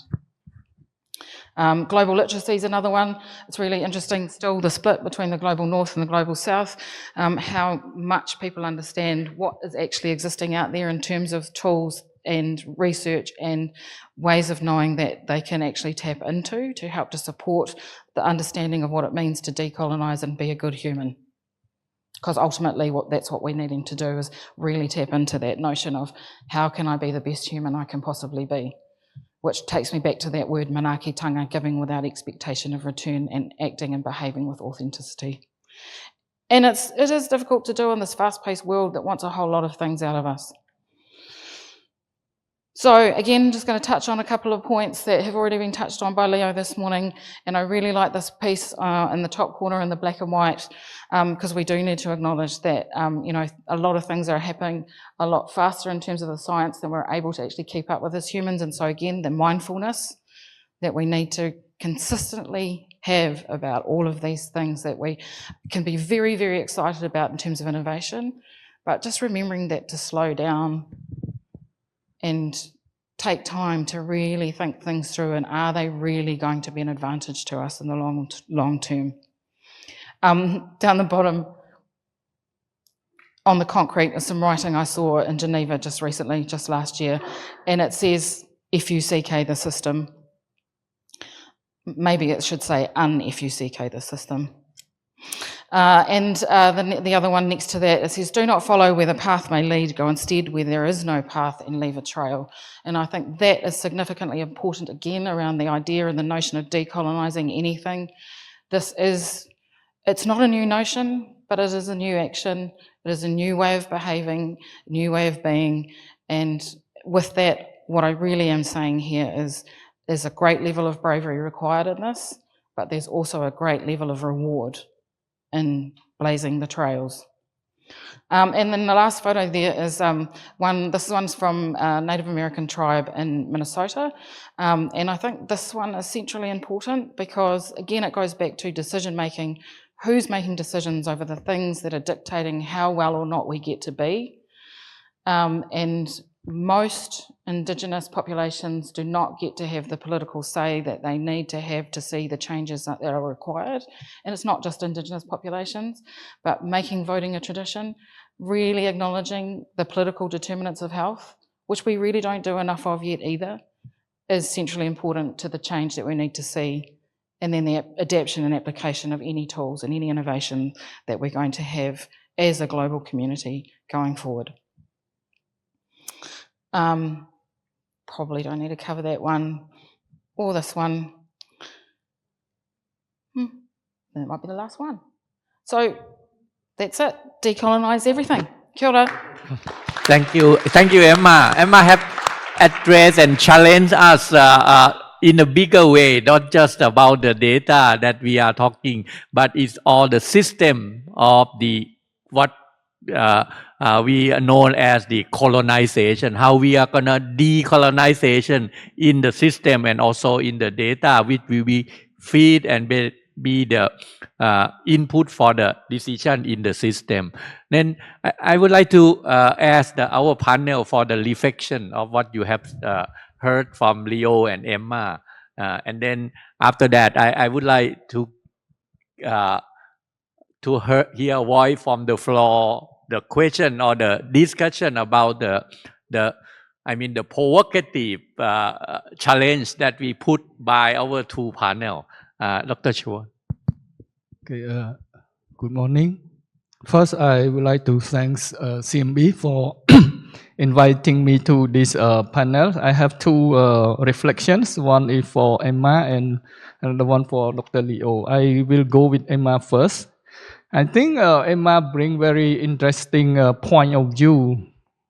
Global literacy is another one. It's really interesting still, the split between the global north and the global south, how much people understand what is actually existing out there in terms of tools and research and ways of knowing that they can actually tap into to help to support the understanding of what it means to decolonise and be a good human. Because ultimately that's what we're needing to do, is really tap into that notion of how can I be the best human I can possibly be, which takes me back to that word manaakitanga, giving without expectation of return and acting and behaving with authenticity. And it is difficult to do in this fast-paced world that wants a whole lot of things out of us. So again, just going to touch on a couple of points that have already been touched on by Leo this morning, and I really like this piece in the top corner in the black and white, because we do need to acknowledge that a lot of things are happening a lot faster in terms of the science than we're able to actually keep up with as humans. And so again, the mindfulness that we need to consistently have about all of these things that we can be very, very excited about in terms of innovation, but just remembering that to slow down and take time to really think things through, and are they really going to be an advantage to us in the long term? Down the bottom on the concrete is some writing I saw in Geneva just recently, just last year, and it says FUCK the system. Maybe it should say un-FUCK the system. And the other one next to that, it says, do not follow where the path may lead, go instead where there is no path and leave a trail. And I think that is significantly important, again, around the idea and the notion of decolonising anything. It's not a new notion, but it is a new action. It is a new way of behaving, a new way of being. And with that, what I really am saying here is there's a great level of bravery required in this, but there's also a great level of reward in blazing the trails. And then the last photo there is this one's from a Native American tribe in Minnesota. And I think this one is centrally important because, again, it goes back to decision making. Who's making decisions over the things that are dictating how well or not we get to be? And most Indigenous populations do not get to have the political say that they need to have to see the changes that are required. And it's not just Indigenous populations, but making voting a tradition, really acknowledging the political determinants of health, which we really don't do enough of yet either, is centrally important to the change that we need to see. And then the adaptation and application of any tools and any innovation that we're going to have as a global community going forward. Probably don't need to cover that one or this one. That might be the last one. So that's it. Decolonise everything. Kia ora. Thank you, Emma. Emma have addressed and challenged us in a bigger way, not just about the data that we are talking, but it's all the system of what we are known as the colonization, how we are gonna decolonization in the system and also in the data, which will be feed and be the input for the decision in the system. Then I would like to ask our panel for the reflection of what you have heard from Leo and Emma. And then after that, I would like to hear a voice from the floor, the question or the discussion about the provocative challenge that we put by our two panel. Dr. Chua. Okay, good morning. First, I would like to thank CMB for inviting me to this panel. I have two reflections. One is for Emma and another one for Dr. Leo. I will go with Emma first. I think Emma brings very interesting point of view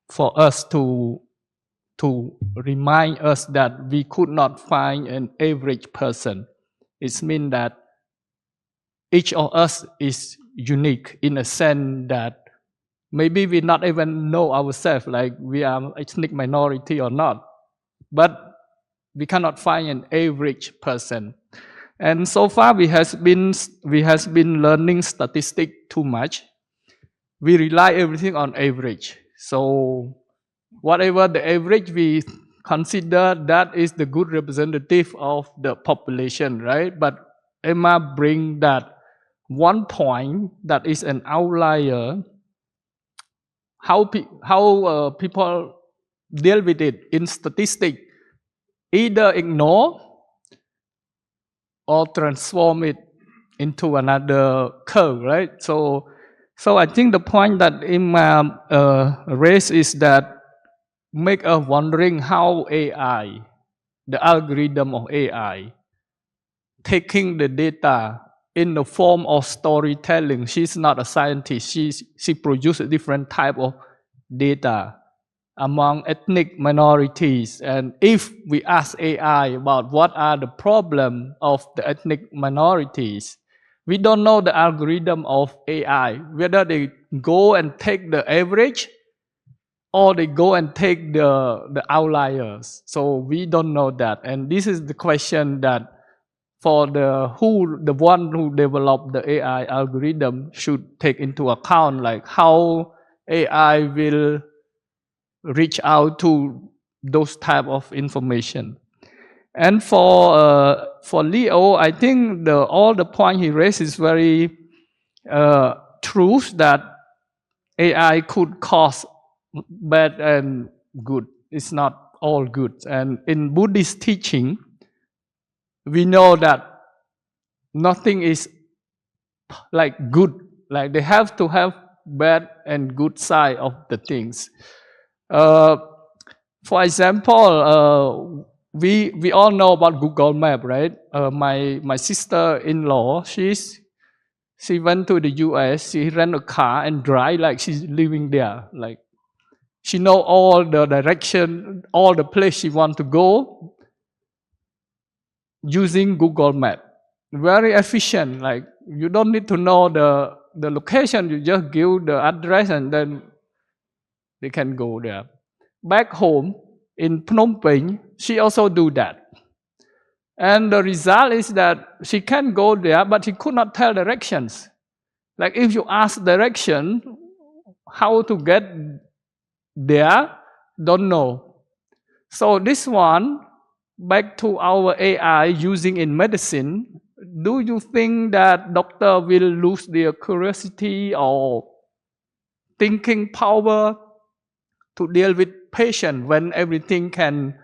for us to remind us that we could not find an average person. It means that each of us is unique in a sense that maybe we not even know ourselves, like we are ethnic minority or not, but we cannot find an average person. And so far we has been learning statistics too much. We rely everything on average. So whatever the average we consider, that is the good representative of the population, right? But Emma bring that one point that is an outlier, how people deal with it in statistics, either ignore or transform it into another curve, right? So So I think the point that Imam raised is that make us wondering how AI, the algorithm of AI, taking the data in the form of storytelling. She's not a scientist. She produces different type of data among ethnic minorities. And if we ask AI about what are the problem of the ethnic minorities, we don't know the algorithm of AI, whether they go and take the average or they go and take the outliers. So we don't know that. And this is the question that for the one who developed the AI algorithm should take into account, like how AI will reach out to those type of information. And for Leo, I think all the point he raised is very true, that AI could cause bad and good. It's not all good. And in Buddhist teaching, we know that nothing is like good. Like they have to have bad and good side of the things. For example, we all know about Google Map, right? My sister-in-law, she went to the US. She rent a car and drive like she's living there. Like she know all the direction, all the place she want to go using Google Map. Very efficient. Like you don't need to know the location. You just give the address and then they can go there. Back home in Phnom Penh, she also do that. And the result is that she can go there, but she could not tell directions. Like if you ask direction, how to get there, don't know. So this one, back to our AI using in medicine, do you think that doctor will lose their curiosity or thinking power to deal with patient when everything can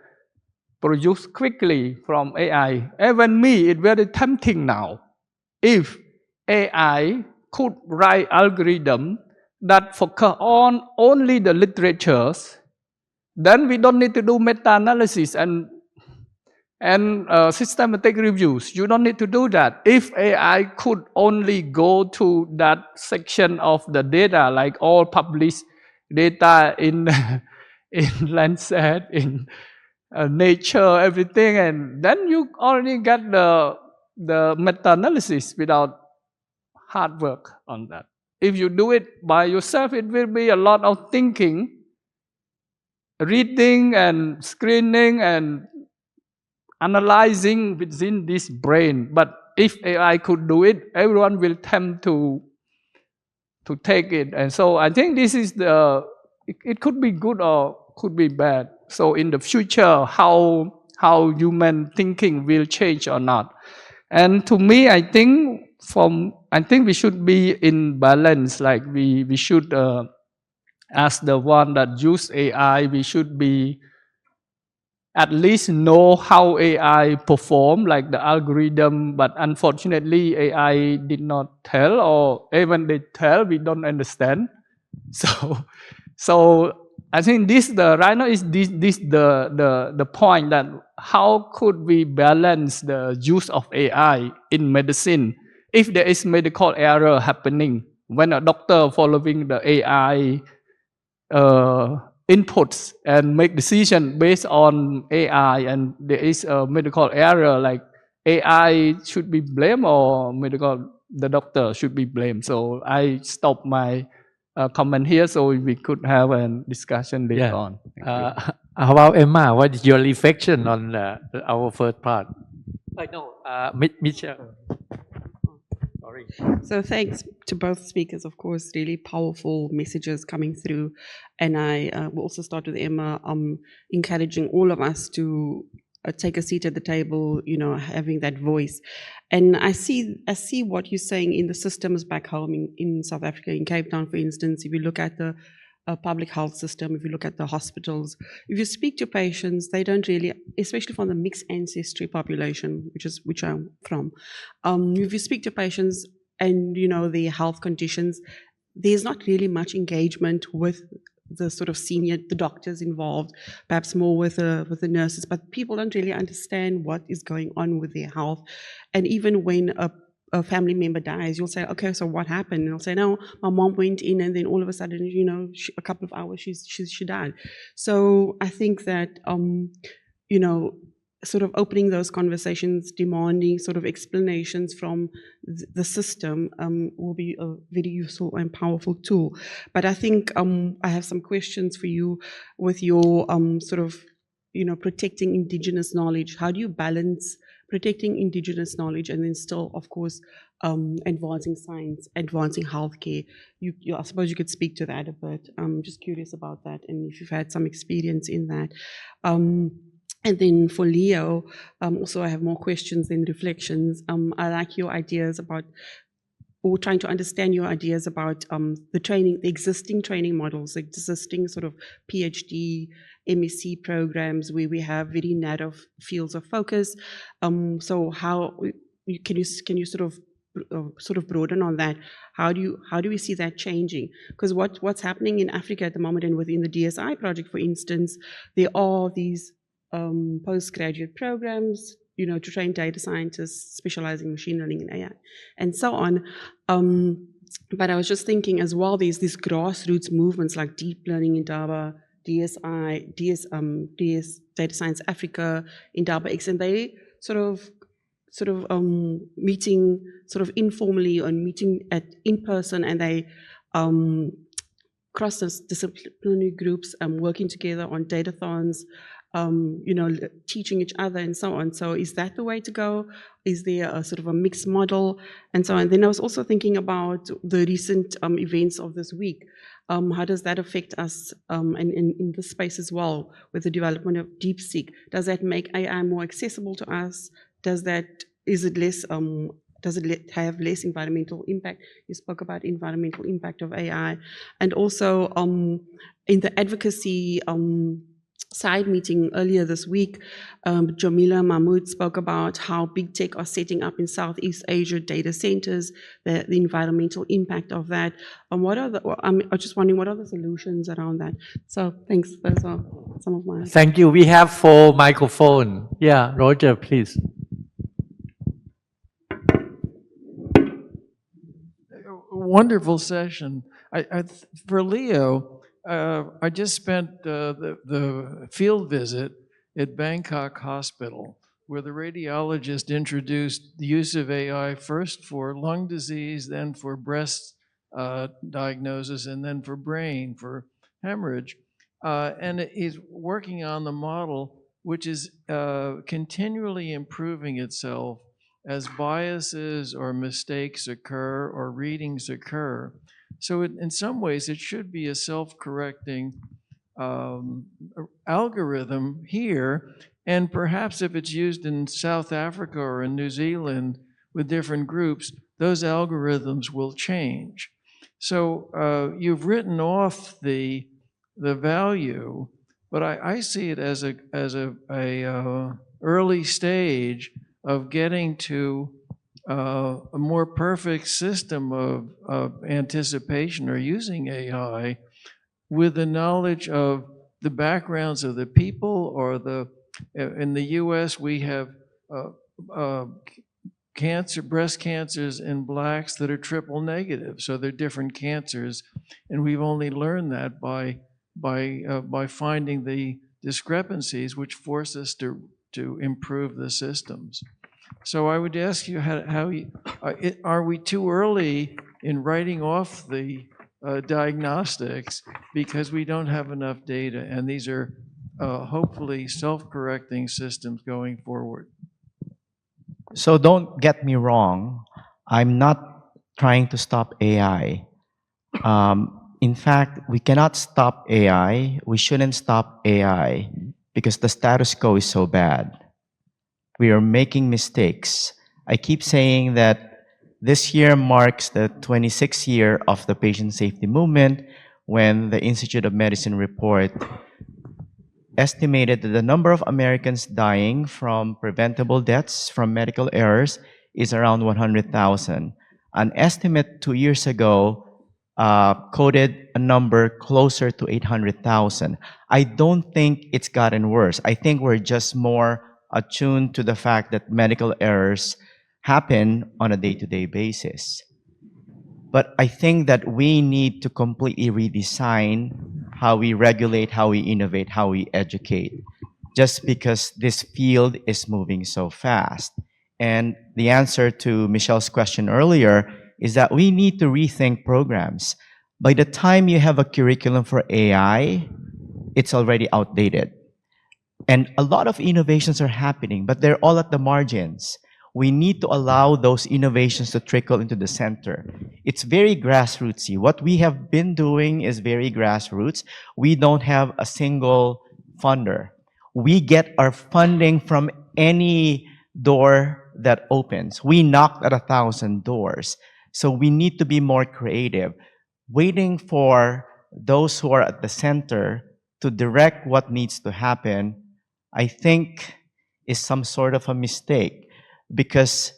produce quickly from AI? Even me, it's very tempting now. If AI could write algorithm that focus on only the literatures, then we don't need to do meta-analysis and systematic reviews. You don't need to do that. If AI could only go to that section of the data, like all published data in in Lancet, in Nature, everything, and then you already get the meta-analysis without hard work on that. If you do it by yourself, it will be a lot of thinking, reading and screening and analyzing within this brain. But if AI could do it, everyone will tend to take it. And so I think this is it could be good or could be bad. So in the future, how human thinking will change or not. And to me, I think we should be in balance. Like we should, as the one that use AI, we should be at least know how AI perform, like the algorithm. But unfortunately, AI did not tell, or even they tell, we don't understand. So I think right now is the point, that how could we balance the use of AI in medicine if there is medical error happening when a doctor following the AI inputs and make decision based on AI, and there is a medical error, like AI should be blamed or the doctor should be blamed. So I stop my comment here so we could have a discussion later on. Thank you. How about Emma? What is your reflection on our first part? No, Michelle. Sorry. So thanks to both speakers, of course, really powerful messages coming through. And I will also start with Emma, encouraging all of us to take a seat at the table, having that voice. And I see what you're saying in the systems back home in South Africa, in Cape Town, for instance. If you look at the public health system, if you look at the hospitals, if you speak to patients, they don't really, especially from the mixed ancestry population, which I'm from, if you speak to patients and their health conditions, there's not really much engagement with the sort of the doctors involved, perhaps more with the nurses, but people don't really understand what is going on with their health. And even when a family member dies, you'll say, okay, so what happened? And they'll say, no, my mom went in and then all of a sudden, you know, a couple of hours, she died. So I think that, you know, sort of opening those conversations, demanding sort of explanations from the system will be a very useful and powerful tool. But I think I have some questions for you with your sort of, you know, protecting Indigenous knowledge. How do you balance protecting Indigenous knowledge and then still, of course, advancing science, advancing healthcare? I suppose you could speak to that a bit. I'm just curious about that and if you've had some experience in that. And then for Leo, also I have more questions than reflections. I like your ideas about, or trying to understand your ideas about the existing training models, the existing sort of PhD, MSc programs where we have very narrow fields of focus. So how can you sort of broaden on that? How do we see that changing? Because what's happening in Africa at the moment and within the DSI project, for instance, there are these postgraduate programs, you know, to train data scientists specializing in machine learning and AI, and so on. But I was just thinking as well, there's these grassroots movements like Deep Learning Indaba, DSI, DS Data Science Africa, Indaba X, and they sort of meeting sort of informally or meeting in person, and they cross-disciplinary groups working together on datathons, you know, teaching each other and so on. So is that the way to go? Is there a sort of a mixed model and so on? Then I was also thinking about the recent events of this week. How does that affect us and in this space as well with the development of DeepSeek? Does that make AI more accessible to us? Does it have less environmental impact? You spoke about environmental impact of AI. And also in the advocacy side meeting earlier this week, Jamila Mahmood spoke about how big tech are setting up in Southeast Asia data centers, the environmental impact of that. I'm just wondering, what are the solutions around that? So thanks, those are some of my... Thank you. We have 4 microphones. Yeah, Roger, please. Wonderful session. For Leo, I just spent the field visit at Bangkok Hospital, where the radiologist introduced the use of AI first for lung disease, then for breast diagnosis, and then for brain, for hemorrhage. And he's working on the model, which is continually improving itself as biases or mistakes occur or readings occur. So in some ways, it should be a self-correcting algorithm here, and perhaps if it's used in South Africa or in New Zealand with different groups, those algorithms will change. So you've written off the value, but I see it as a early stage of getting to a more perfect system of anticipation or using AI with the knowledge of the backgrounds of the people, or in the US we have breast cancers in blacks that are triple negative, so they're different cancers, and we've only learned that by finding the discrepancies, which force us to improve the systems. So I would ask you, are we too early in writing off the diagnostics because we don't have enough data, and these are hopefully self-correcting systems going forward? So don't get me wrong, I'm not trying to stop AI. In fact, we cannot stop AI. We shouldn't stop AI because the status quo is so bad. We are making mistakes. I keep saying that this year marks the 26th year of the patient safety movement, when the Institute of Medicine report estimated that the number of Americans dying from preventable deaths from medical errors is around 100,000. An estimate 2 years ago quoted a number closer to 800,000. I don't think it's gotten worse. I think we're just more attuned to the fact that medical errors happen on a day-to-day basis. But I think that we need to completely redesign how we regulate, how we innovate, how we educate, just because this field is moving so fast. And the answer to Michelle's question earlier is that we need to rethink programs. By the time you have a curriculum for AI, it's already outdated. And a lot of innovations are happening, but they're all at the margins. We need to allow those innovations to trickle into the center. It's very grassrootsy. What we have been doing is very grassroots. We don't have a single funder. We get our funding from any door that opens. We knocked at 1,000 doors. So we need to be more creative. Waiting for those who are at the center to direct what needs to happen, I think, is some sort of a mistake, because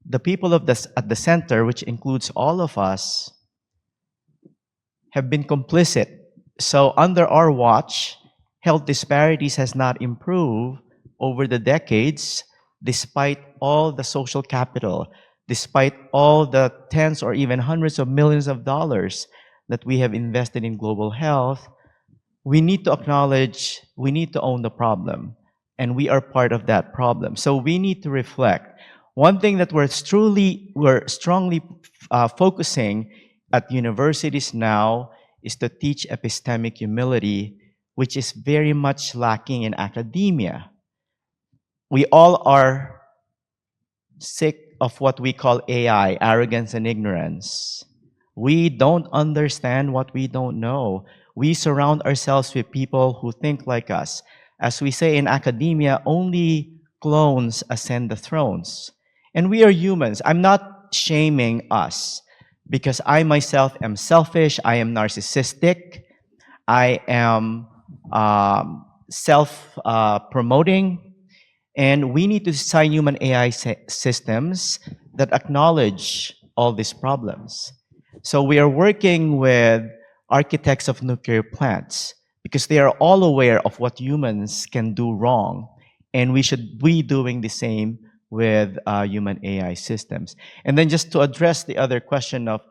the people at the center, which includes all of us, have been complicit. So under our watch, health disparities has not improved over the decades, despite all the social capital, despite all the tens or even hundreds of millions of dollars that we have invested in global health. We need to acknowledge, we need to own the problem, and we are part of that problem. So we need to reflect. One thing that we're strongly focusing at universities now is to teach epistemic humility, which is very much lacking in academia. We all are sick of what we call AI, arrogance and ignorance. We don't understand what we don't know. We surround ourselves with people who think like us. As we say in academia, only clones ascend the thrones. And we are humans. I'm not shaming us, because I myself am selfish, I am narcissistic, I am self-promoting, and we need to design human AI systems that acknowledge all these problems. So we are working with architects of nuclear plants, because they are all aware of what humans can do wrong, and we should be doing the same with human AI systems. And then just to address the other question of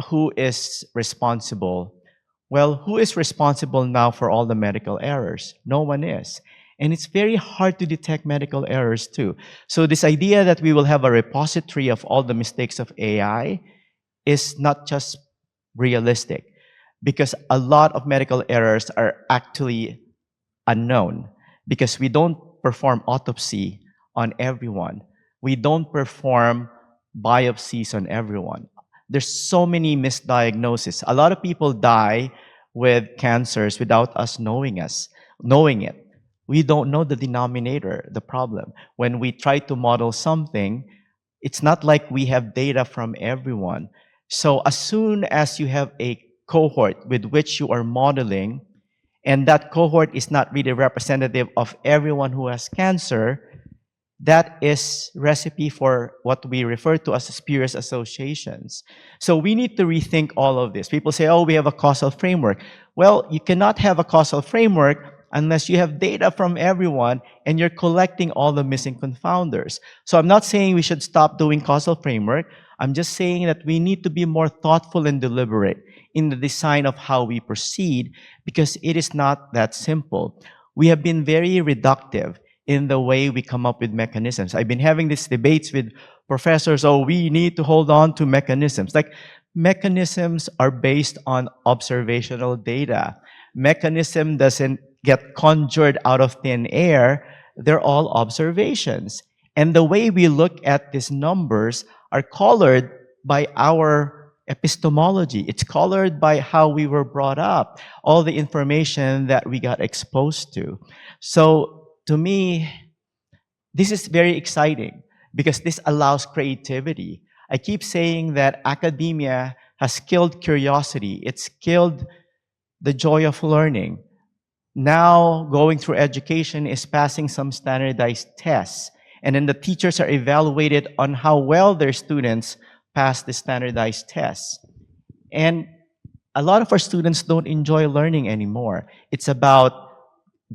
who is responsible. Well, who is responsible now for all the medical errors? No one is. And it's very hard to detect medical errors too. So this idea that we will have a repository of all the mistakes of AI is not just realistic, because a lot of medical errors are actually unknown, because we don't perform autopsy on everyone. We don't perform biopsies on everyone. There's so many misdiagnoses. A lot of people die with cancers without us knowing it. We don't know the denominator, the problem. When we try to model something, it's not like we have data from everyone. So as soon as you have a cohort with which you are modeling, and that cohort is not really representative of everyone who has cancer, that is recipe for what we refer to as spurious associations. So we need to rethink all of this. People say, oh, we have a causal framework. Well, you cannot have a causal framework unless you have data from everyone and you're collecting all the missing confounders. So I'm not saying we should stop doing causal framework. I'm just saying that we need to be more thoughtful and deliberate in the design of how we proceed, because it is not that simple. We have been very reductive in the way we come up with mechanisms. I've been having these debates with professors, oh, we need to hold on to mechanisms. Like, mechanisms are based on observational data. Mechanism doesn't get conjured out of thin air. They're all observations. And the way we look at these numbers are colored by our epistemology. It's colored by how we were brought up, all the information that we got exposed to. So to me, this is very exciting, because this allows creativity. I keep saying that academia has killed curiosity. It's killed the joy of learning. Now, going through education is passing some standardized tests, and then the teachers are evaluated on how well their students pass the standardized tests. And a lot of our students don't enjoy learning anymore. It's about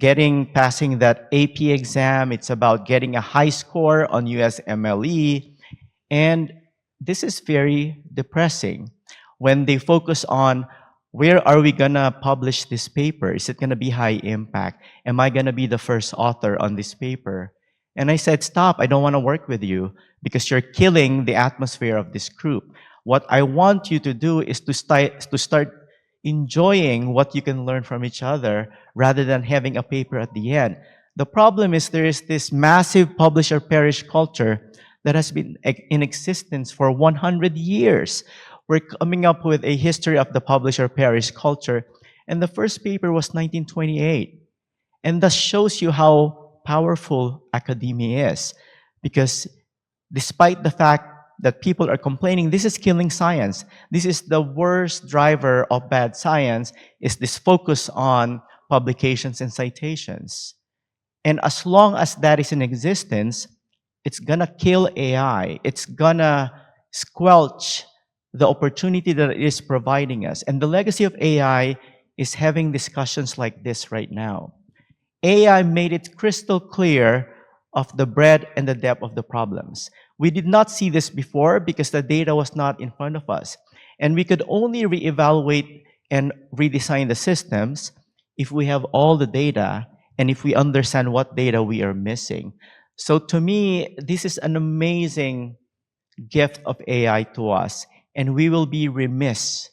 passing that AP exam. It's about getting a high score on USMLE. And this is very depressing when they focus on where are we gonna publish this paper? Is it gonna be high impact? Am I gonna be the first author on this paper? And I said, stop, I don't wanna work with you because you're killing the atmosphere of this group. What I want you to do is to start enjoying what you can learn from each other rather than having a paper at the end. The problem is there is this massive publish or perish culture that has been in existence for 100 years. We're coming up with a history of the publish or perish culture, and the first paper was 1928. And that shows you how powerful academia is, because despite the fact that people are complaining, this is killing science. This is the worst driver of bad science, is this focus on publications and citations. And as long as that is in existence, it's gonna kill AI. It's gonna squelch the opportunity that it is providing us. And the legacy of AI is having discussions like this right now. AI made it crystal clear of the breadth and the depth of the problems. We did not see this before because the data was not in front of us. And we could only reevaluate and redesign the systems if we have all the data and if we understand what data we are missing. So to me, this is an amazing gift of AI to us, and we will be remiss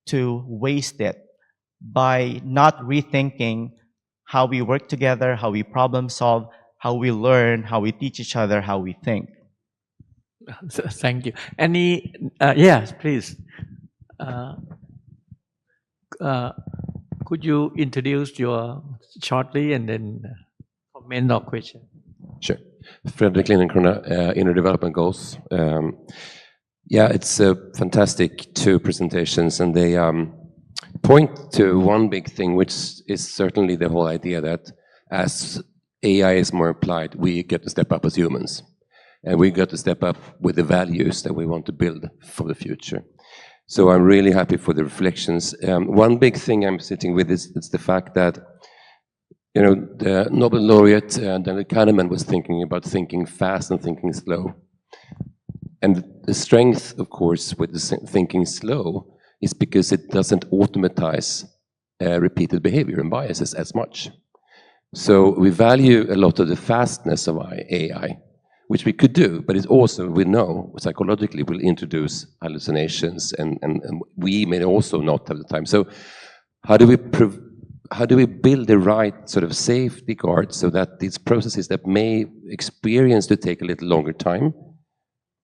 to waste it by not rethinking how we work together, how we problem solve, how we learn, how we teach each other, how we think. Thank you. Any, yes, please. Could you introduce your shortly and then comment or question? Sure. Fredrik Lindenkrona, Inner Development Goals. Yeah, it's fantastic, two presentations, and they point to one big thing, which is certainly the whole idea that as AI is more applied, we get to step up as humans. And we got to step up with the values that we want to build for the future. So I'm really happy for the reflections. One big thing I'm sitting with is the fact that, you know, the Nobel laureate Daniel Kahneman was thinking about thinking fast and thinking slow. And the strength, of course, with the thinking slow is because it doesn't automatize repeated behavior and biases as much. So we value a lot of the fastness of AI, which we could do, but it's also, we know, psychologically will introduce hallucinations, and we may also not have the time. So how do we build the right sort of safety guard so that these processes that may experience to take a little longer time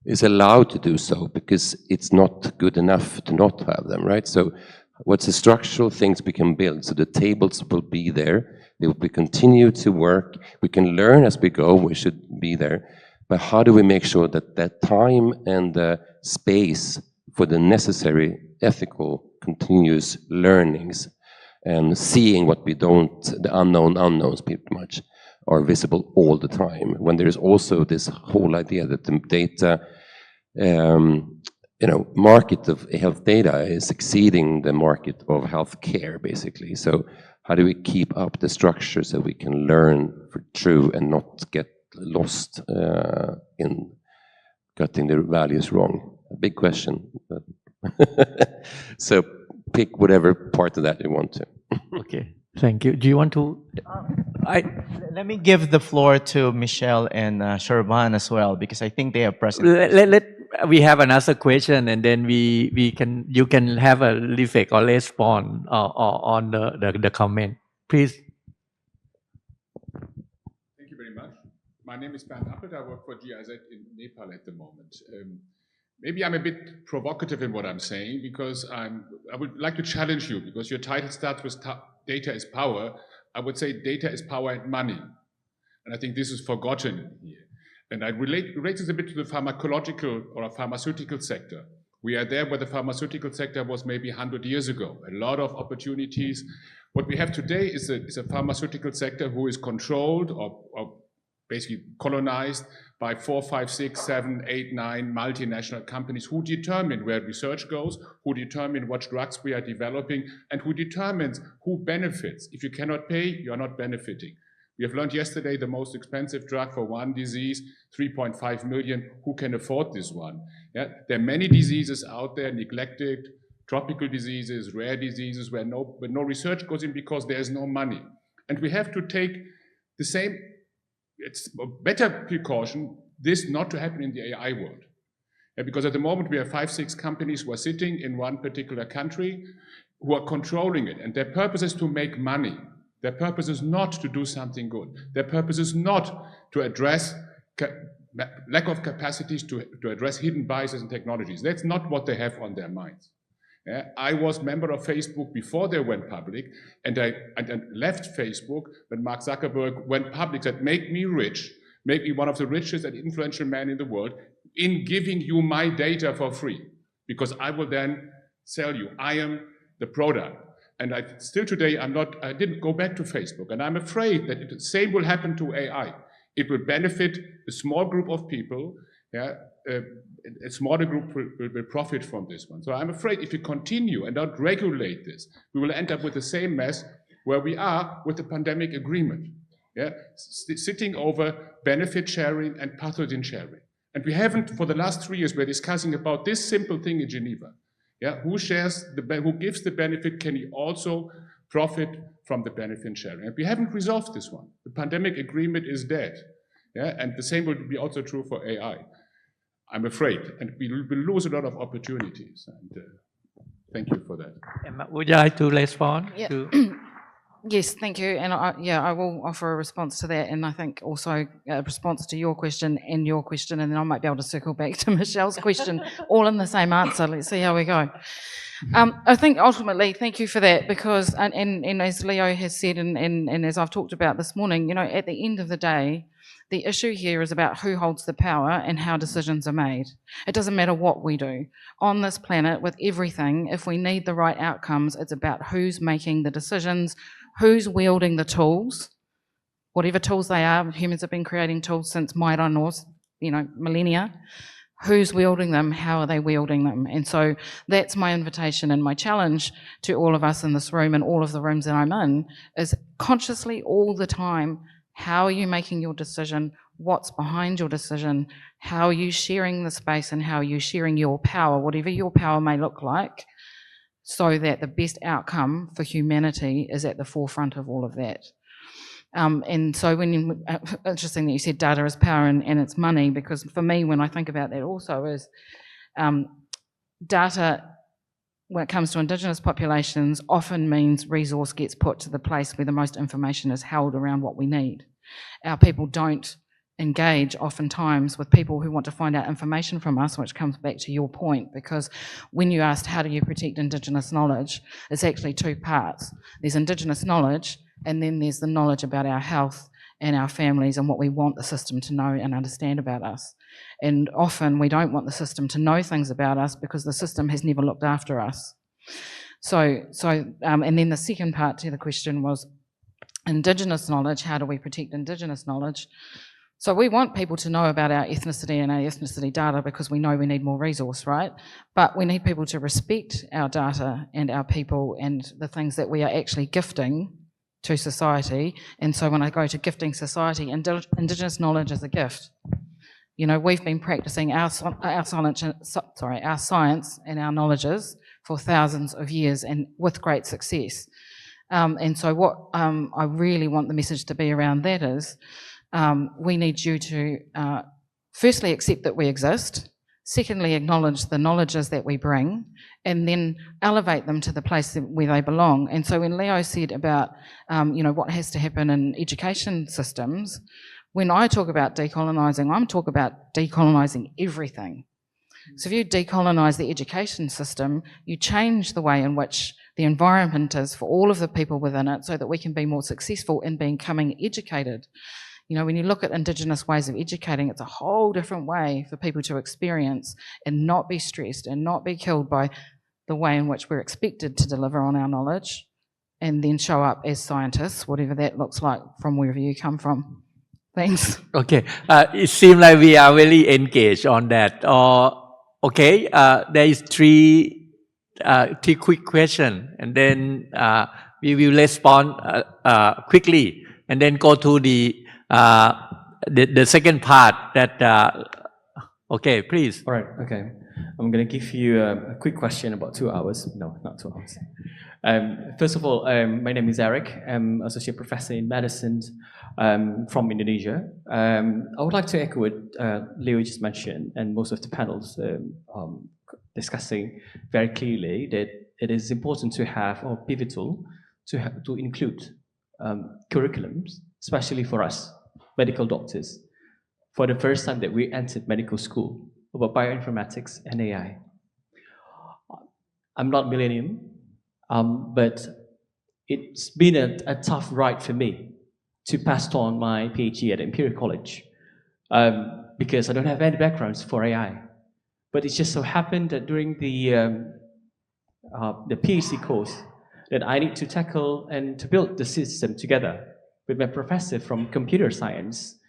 is allowed to do so, because it's not good enough to not have them, right? So what's the structural things we can build? So the tables will be there, they will continue to work, we can learn as we go, we should be there. But how do we make sure that that time and the space for the necessary ethical continuous learnings and seeing what we don't, the unknown unknowns pretty much, are visible all the time, when there is also this whole idea that the data, market of health data is exceeding the market of health care, basically. So how do we keep up the structure so we can learn for true and not get lost in getting the values wrong? A big question. So pick whatever part of that you want to. Okay, thank you. Do you want to? Let me give the floor to Michelle and Sherban as well, because I think they have present. We have another question, and then you can have a reflect or respond on the comment, please. Thank you very much. My name is Bernd Appelt. I work for GIZ in Nepal at the moment. Maybe I'm a bit provocative in what I'm saying, because I would like to challenge you, because your title starts with data is power. I would say data is power and money. And I think this is forgotten here. And I relate this a bit to the pharmacological or a pharmaceutical sector. We are there where the pharmaceutical sector was maybe 100 years ago. A lot of opportunities. What we have today is a pharmaceutical sector who is controlled or basically colonized by 4, 5, 6, 7, 8, 9 multinational companies who determine where research goes, who determine what drugs we are developing, and who determines who benefits. If you cannot pay, you are not benefiting. We have learned yesterday the most expensive drug for one disease, 3.5 million. Who can afford this one? Yeah? There are many diseases out there, neglected, tropical diseases, rare diseases, where no research goes in because there is no money. And we have to take the same, it's a better precaution, this not to happen in the AI world. Yeah, because at the moment we have 5, 6 companies who are sitting in one particular country who are controlling it, and their purpose is to make money. Their purpose is not to do something good. Their purpose is not to address lack of capacities to address hidden biases in technologies. That's not what they have on their minds. I was member of Facebook before they went public, and I left Facebook when Mark Zuckerberg went public, said, make me rich, make me one of the richest and influential men in the world in giving you my data for free, because I will then sell you. I am the product. And still today, I didn't go back to Facebook, and I'm afraid that the same will happen to AI. It will benefit a small group of people, a smaller group will profit from this one. So I'm afraid if we continue and don't regulate this, we will end up with the same mess where we are with the pandemic agreement, sitting over benefit sharing and pathogen sharing. And we haven't, for the last 3 years, we're discussing about this simple thing in Geneva. Who shares who gives the benefit, can he also profit from the benefit sharing? And we haven't resolved this one. The pandemic agreement is dead. And the same will be also true for AI. I'm afraid, and we will lose a lot of opportunities. And thank you for that. Emma, would you like to respond? Yeah. Yes, thank you. And I will offer a response to that. And I think also a response to your question, and then I might be able to circle back to Michelle's question, all in the same answer. Let's see how we go. I think ultimately, thank you for that, because, and as Leo has said, and as I've talked about this morning, at the end of the day, the issue here is about who holds the power and how decisions are made. It doesn't matter what we do. On this planet, with everything, if we need the right outcomes, it's about who's making the decisions, who's wielding the tools, whatever tools they are. Humans have been creating tools since Mairanor, millennia. Who's wielding them? How are they wielding them? And so that's my invitation and my challenge to all of us in this room and all of the rooms that I'm in, is consciously all the time, how are you making your decision? What's behind your decision? How are you sharing the space, and how are you sharing your power, whatever your power may look like, so that the best outcome for humanity is at the forefront of all of that. And so interesting that you said data is power and it's money, because for me, when I think about that also is data, when it comes to Indigenous populations, often means resource gets put to the place where the most information is held around what we need. Our people don't engage oftentimes with people who want to find out information from us, which comes back to your point, because when you asked how do you protect Indigenous knowledge, it's actually 2 parts. There's Indigenous knowledge, and then there's the knowledge about our health and our families and what we want the system to know and understand about us. And often we don't want the system to know things about us because the system has never looked after us. And then the second part to the question was Indigenous knowledge. How do we protect Indigenous knowledge? So we want people to know about our ethnicity and our ethnicity data because we know we need more resource, right? But we need people to respect our data and our people and the things that we are actually gifting to society. And so when I go to gifting society, Indigenous knowledge is a gift. We've been practicing our science and our knowledges for thousands of years, and with great success. And so what I really want the message to be around that is, we need you to firstly accept that we exist, secondly acknowledge the knowledges that we bring, and then elevate them to the place where they belong. And so when Leo said about what has to happen in education systems, when I talk about decolonising, I'm talking about decolonising everything. So if you decolonise the education system, you change the way in which the environment is for all of the people within it, so that we can be more successful in becoming educated. When you look at Indigenous ways of educating, it's a whole different way for people to experience and not be stressed and not be killed by the way in which we're expected to deliver on our knowledge and then show up as scientists, whatever that looks like from wherever you come from. Thanks. Okay. It seems like we are very engaged on that. Okay. There is three quick question, and then we will respond quickly, and then go to the second part. Okay, please. All right, okay. I'm going to give you a quick question about 2 hours. No, not 2 hours. First of all, my name is Eric. I'm associate professor in medicine from Indonesia. I would like to echo what Leo just mentioned, and most of the panels discussing very clearly that it is important to have, or pivotal, to include curriculums, especially for us, medical doctors, for the first time that we entered medical school about bioinformatics and AI. I'm not millennium, but it's been a tough ride for me to pass on my PhD at Imperial College because I don't have any backgrounds for AI. But it just so happened that during the PhD course that I need to tackle and to build the system together with my professor from computer science,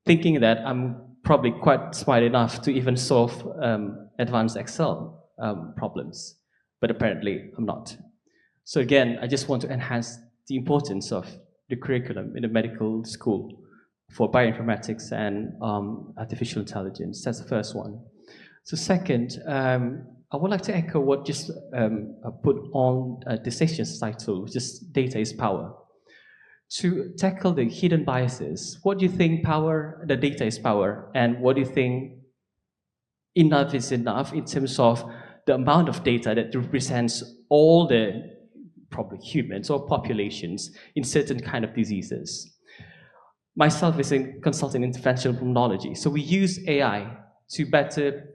thinking that I'm probably quite smart enough to even solve advanced Excel problems, but apparently I'm not. So again, I just want to enhance the importance of the curriculum in the medical school for bioinformatics and artificial intelligence. That's the first one. So second, I would like to echo what just put on the session's title, which is data is power. To tackle the hidden biases, what do you think the data is power, and what do you think enough is enough in terms of the amount of data that represents all the probably humans or populations in certain kind of diseases? Myself is a consultant in interventional pulmonology, so we use AI to better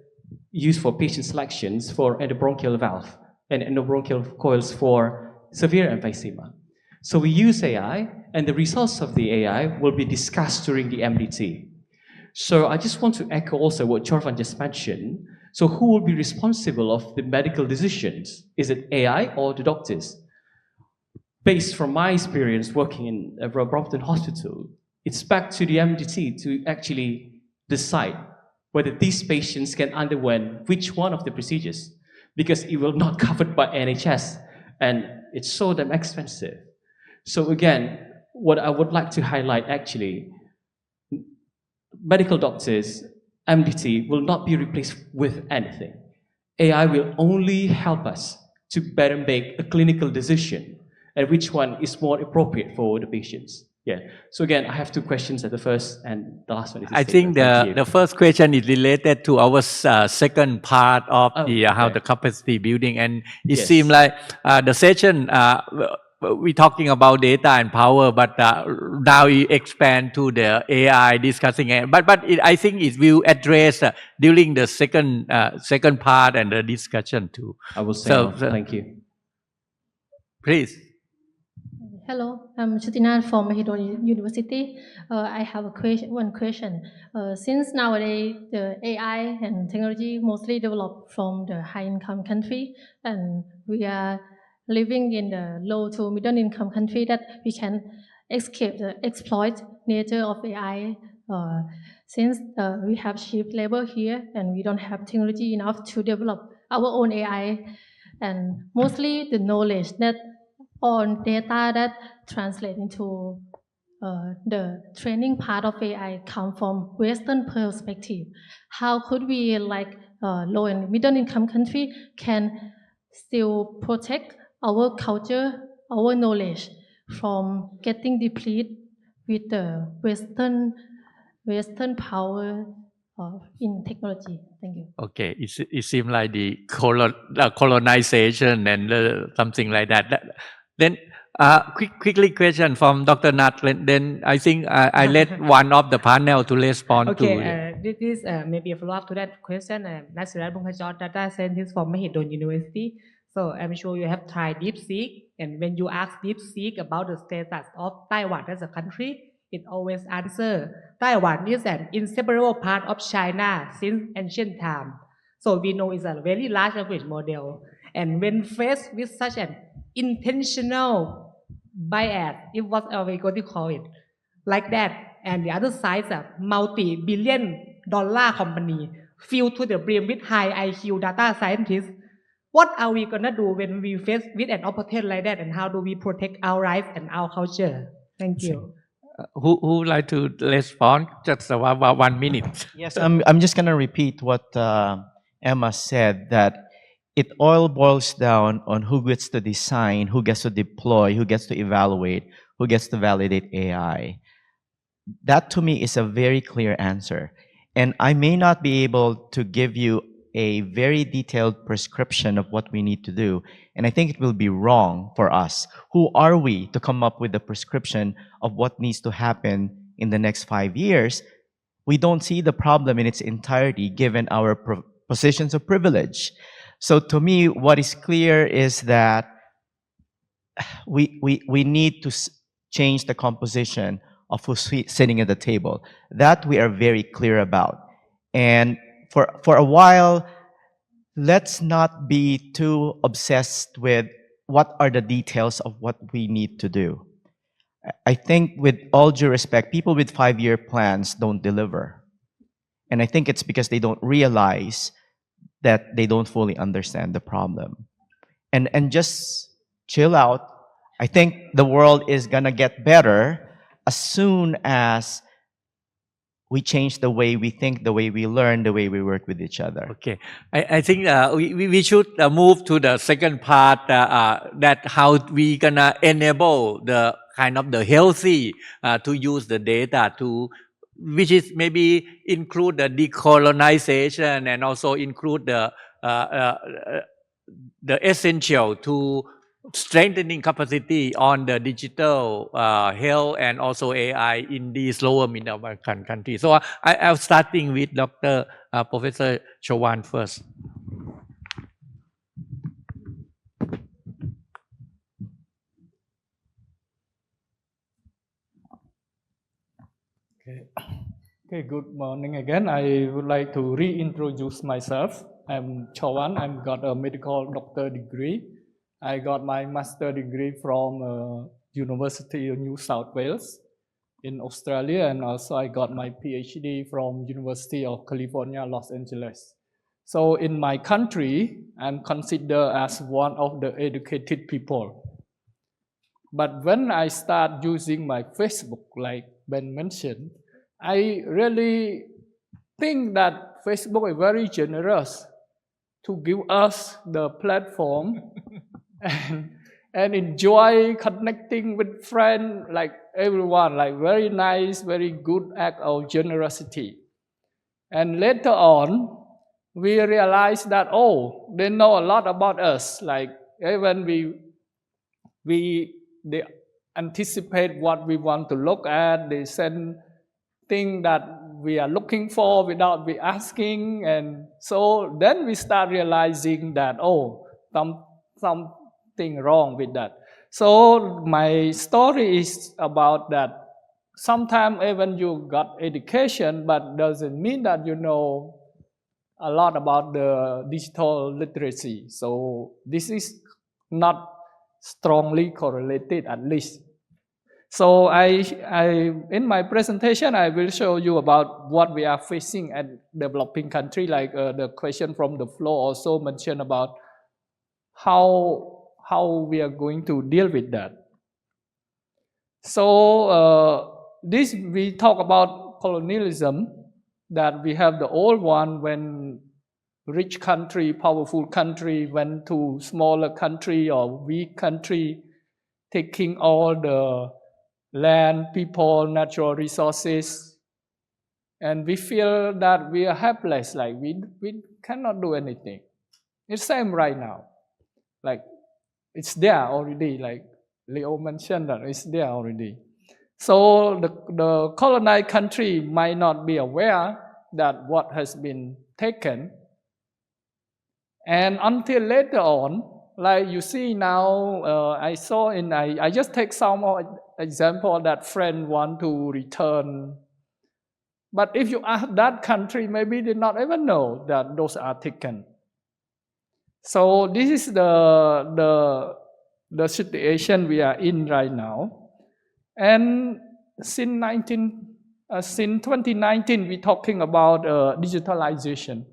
use for patient selections for endobronchial valve and endobronchial coils for severe emphysema. So we use AI, and the results of the AI will be discussed during the MDT. So I just want to echo also what Jorvan just mentioned. So who will be responsible of the medical decisions? Is it AI or the doctors? Based from my experience working in a Brompton hospital, it's back to the MDT to actually decide whether these patients can undergo which one of the procedures, because it will not covered by NHS, and it's so damn expensive. So again, what I would like to highlight actually, medical doctors, MDT will not be replaced with anything. AI will only help us to better make a clinical decision and which one is more appropriate for the patients. Yeah. So again, I have 2 questions at the first, and the last one is a I think statement. the first question is related to our second part of how okay. the capacity building, and it Yes. seems like the session we're talking about data and power, but now we expand to the AI discussing it. But I think it will address during the second part and the discussion too. I will say no. Thank you. Please. Hello, I'm Chutina from Mahidol University. I have one question. Since nowadays the AI and technology mostly developed from the high-income country, and we are living in the low to middle-income country, that we can escape the exploit nature of AI. Since we have cheap labor here, and we don't have technology enough to develop our own AI, and mostly the knowledge that on data that translate into the training part of AI come from Western perspective. How could we, like low and middle income country, can still protect our culture, our knowledge from getting depleted with the Western power in technology? Thank you. Okay, it seems like the colonization and something like that. Then, quickly question from Dr. Nat. Then I think I let one of the panel to respond to. Okay, this is maybe a follow-up to that question. Nasirat Bungkajor, data scientist from Mahidol University. So I'm sure you have tried DeepSeek, and when you ask DeepSeek about the status of Taiwan as a country, it always answer Taiwan is an inseparable part of China since ancient time. So we know it's a very large language model. And when faced with such an intentional bias, if what are we going to call it, like that, and the other side is a multi-billion-dollar company filled to the brim with high IQ data scientists. What are we gonna do when we face with an opportunity like that, and how do we protect our rights and our culture? Thank you. Who would like to respond? Just 1 minute. Yes, I'm just going to repeat what Emma said, that it all boils down on who gets to design, who gets to deploy, who gets to evaluate, who gets to validate AI. That to me is a very clear answer. And I may not be able to give you a very detailed prescription of what we need to do. And I think it will be wrong for us. Who are we to come up with a prescription of what needs to happen in the next 5 years? We don't see the problem in its entirety given our positions of privilege. So to me, what is clear is that we need to change the composition of who's sitting at the table. That we are very clear about. And for a while, let's not be too obsessed with what are the details of what we need to do. I think with all due respect, people with 5-year plans don't deliver. And I think it's because they don't realize that they don't fully understand the problem. And just chill out. I think the world is gonna get better as soon as we change the way we think, the way we learn, the way we work with each other. Okay, I think we should move to the second part, that how we gonna enable the kind of the healthy to use the data to, which is maybe include the decolonization and also include the essential to strengthening capacity on the digital health and also AI in these lower middle income countries. So I'm starting with Dr. Professor Chawan first. Okay, good morning again. I would like to reintroduce myself. I'm Chawan. I've got a medical doctor degree. I got my master degree from University of New South Wales in Australia, and also I got my PhD from University of California, Los Angeles. So in my country, I'm considered as one of the educated people. But when I start using my Facebook, like Ben mentioned, I really think that Facebook is very generous to give us the platform and enjoy connecting with friends, like everyone, like very nice, very good act of generosity. And later on, we realized that, oh, they know a lot about us. Like even they anticipate what we want to look at. They send things that we are looking for without we asking. And so then we start realizing that, oh, something wrong with that. So my story is about that. Sometimes even you got education, but doesn't mean that you know a lot about the digital literacy. So this is not strongly correlated, at least. So in my presentation, I will show you about what we are facing at developing country, like the question from the floor also mentioned about how we are going to deal with that. So this we talk about colonialism, that we have the old one when rich country, powerful country went to smaller country or weak country, taking all the land, people, natural resources, and we feel that we are helpless, like we cannot do anything. It's same right now, like it's there already, like Leo mentioned that it's there already. So the colonized country might not be aware that what has been taken, and until later on, like you see now, I just take some example that friend want to return. But if you ask that country, maybe they not even know that those are taken. So this is the situation we are in right now. And since since 2019, we're talking about digitalization.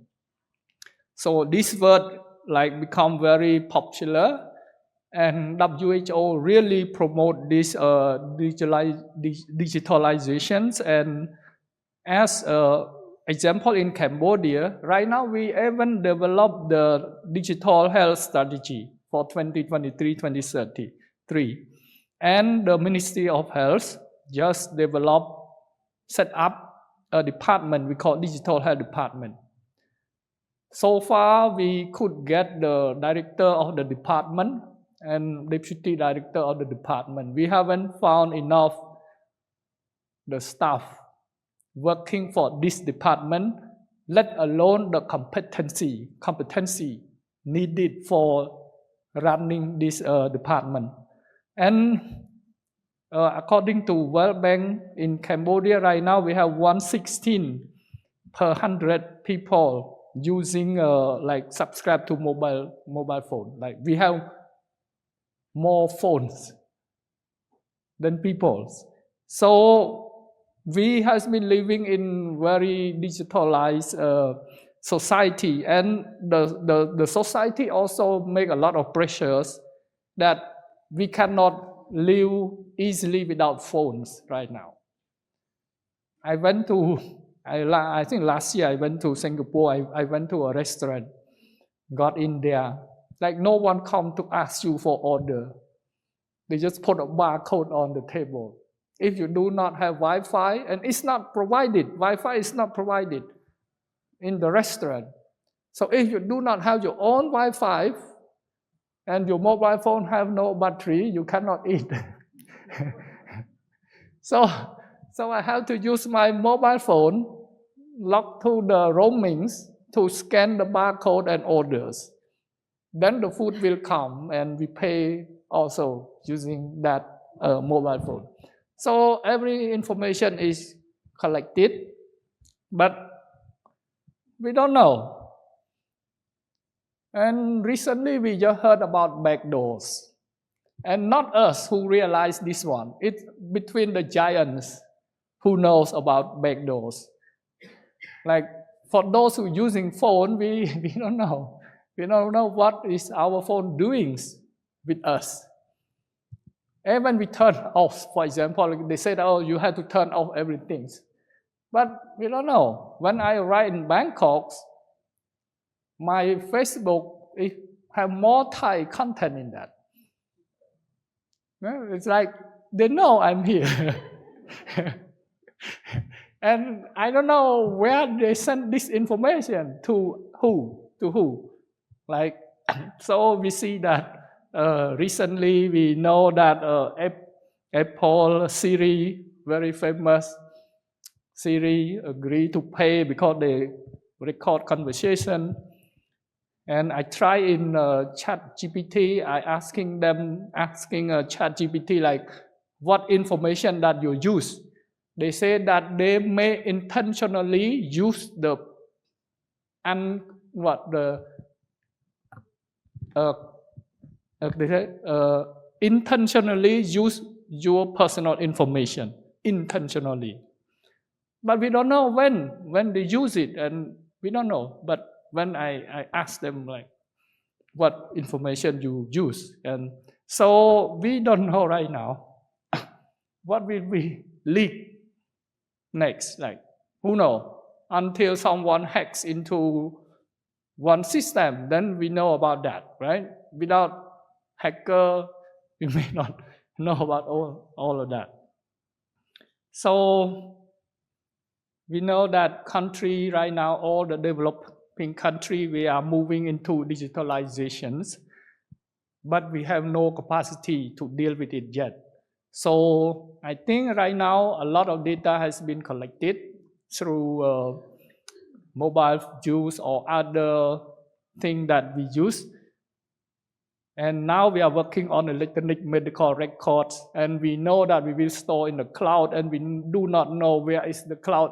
So this word like become very popular, and WHO really promote this digitalizations. And as example in Cambodia, right now we even developed the digital health strategy for 2023-2033, and the Ministry of Health just set up a department we call Digital Health Department. So far, we could get the director of the department and deputy director of the department. We haven't found enough the staff working for this department, let alone the competency needed for running this department. And according to World Bank, in Cambodia right now, we have 116 per 100 people using like subscribe to mobile phone. Like we have more phones than people. So we has been living in very digitalized society, and the society also make a lot of pressures that we cannot live easily without phones right now. I think last year I went to Singapore. I went to a restaurant, got in there, like no one come to ask you for order. They just put a barcode on the table. If you do not have Wi-Fi, and it's not provided, Wi-Fi is not provided in the restaurant. So if you do not have your own Wi-Fi and your mobile phone have no battery, you cannot eat. So I have to use my mobile phone, log to the roamings to scan the barcode and orders. Then the food will come and we pay also using that mobile phone. So every information is collected, but we don't know. And recently we just heard about backdoors. And not us who realized this one. It's between the giants who knows about backdoors. Like for those who using phone, we don't know. We don't know what is our phone doing with us. And when we turn off, for example, they said, oh, you have to turn off everything. But we don't know. When I arrived in Bangkok, my Facebook have more Thai content in that. It's like they know I'm here. And I don't know where they send this information to who. Like, so we see that recently we know that Apple Siri, very famous Siri, agreed to pay because they record conversation. And I try in ChatGPT, I asking ChatGPT like, what information that you use? They say that they may intentionally use intentionally use your personal information, intentionally. But we don't know when they use it, and we don't know. But when I ask them like, what information you use, and so we don't know right now what will be leaked next. Like, who knows? Until someone hacks into one system, then we know about that, right? Without hacker, we may not know about all of that. So we know that country right now, all the developing country, we are moving into digitalizations, but we have no capacity to deal with it yet. So I think right now a lot of data has been collected through mobile use or other thing that we use. And now we are working on electronic medical records, and we know that we will store in the cloud, and we do not know where is the cloud.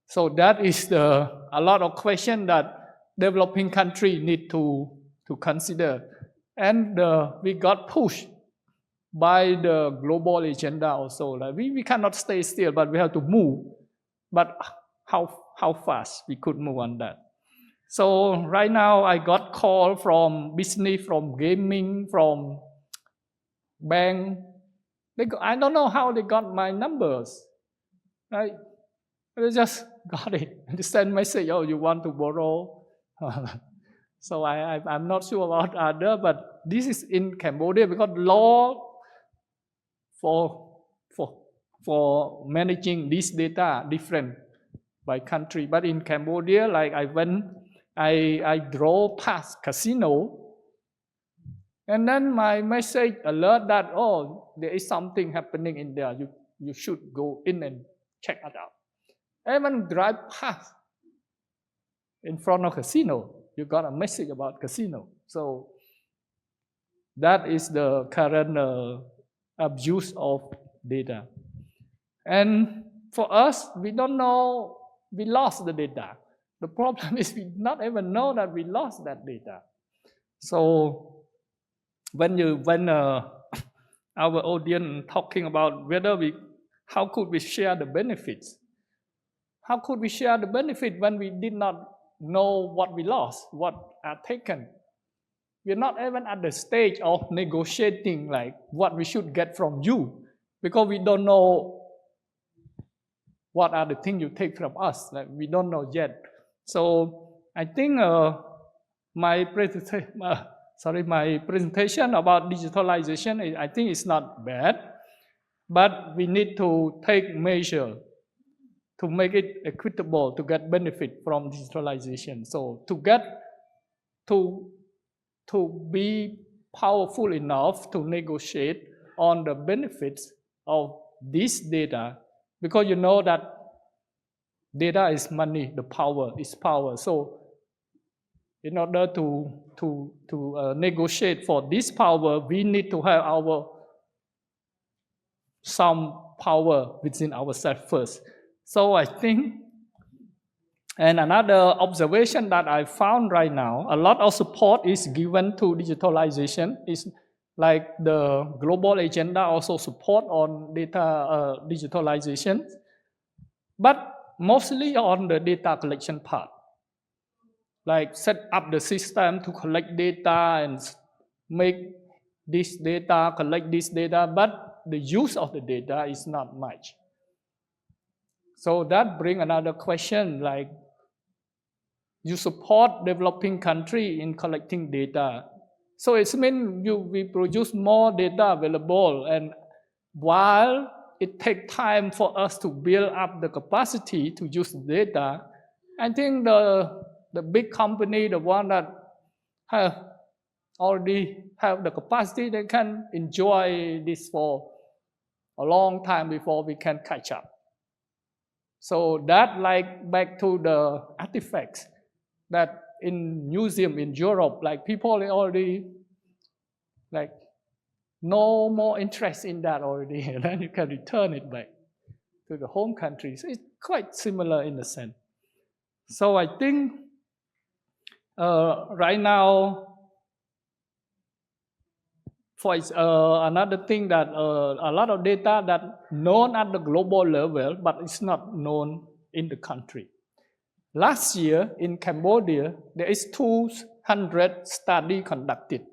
So that is a lot of questions that developing country need to consider. And we got pushed by the global agenda also. Like we cannot stay still, but we have to move. But how fast we could move on that? So right now I got call from business, from gaming, from bank. I don't know how they got my numbers. Right? They just got it. They send message, oh, you want to borrow? So I'm not sure about other, but this is in Cambodia because law for managing this data different by country. But in Cambodia, like I drove past casino, and then my message alert that, oh, there is something happening in there. You should go in and check it out. And when drive past in front of casino, you got a message about casino. So that is the current abuse of data. And for us, we don't know, we lost the data. The problem is we not even know that we lost that data. So when our audience talking about how could we share the benefits? How could we share the benefit when we did not know what we lost, what are taken? We're not even at the stage of negotiating like what we should get from you, because we don't know what are the things you take from us. Like we don't know yet. So I think my presentation about digitalization, I think it's not bad, but we need to take measure to make it equitable, to get benefit from digitalization. So to be powerful enough to negotiate on the benefits of this data, because you know that data is money, the power is power. So in order to negotiate for this power, we need to have some power within ourselves first. So I think, and another observation that I found right now, a lot of support is given to digitalization. It's like the global agenda also support on data digitalization, but mostly on the data collection part. Like set up the system to collect data and make this data, collect this data, but the use of the data is not much. So that brings another question, like you support developing country in collecting data. So it means we produce more data available, and while it takes time for us to build up the capacity to use data, I think the big company, the one that already have the capacity, they can enjoy this for a long time before we can catch up. So that like back to the artifacts that in museum in Europe, like people already like no more interest in that already, and then you can return it back to the home country. So it's quite similar in a sense. So I think right now, for another thing that a lot of data that known at the global level, but it's not known in the country. Last year in Cambodia, there is 200 studies conducted.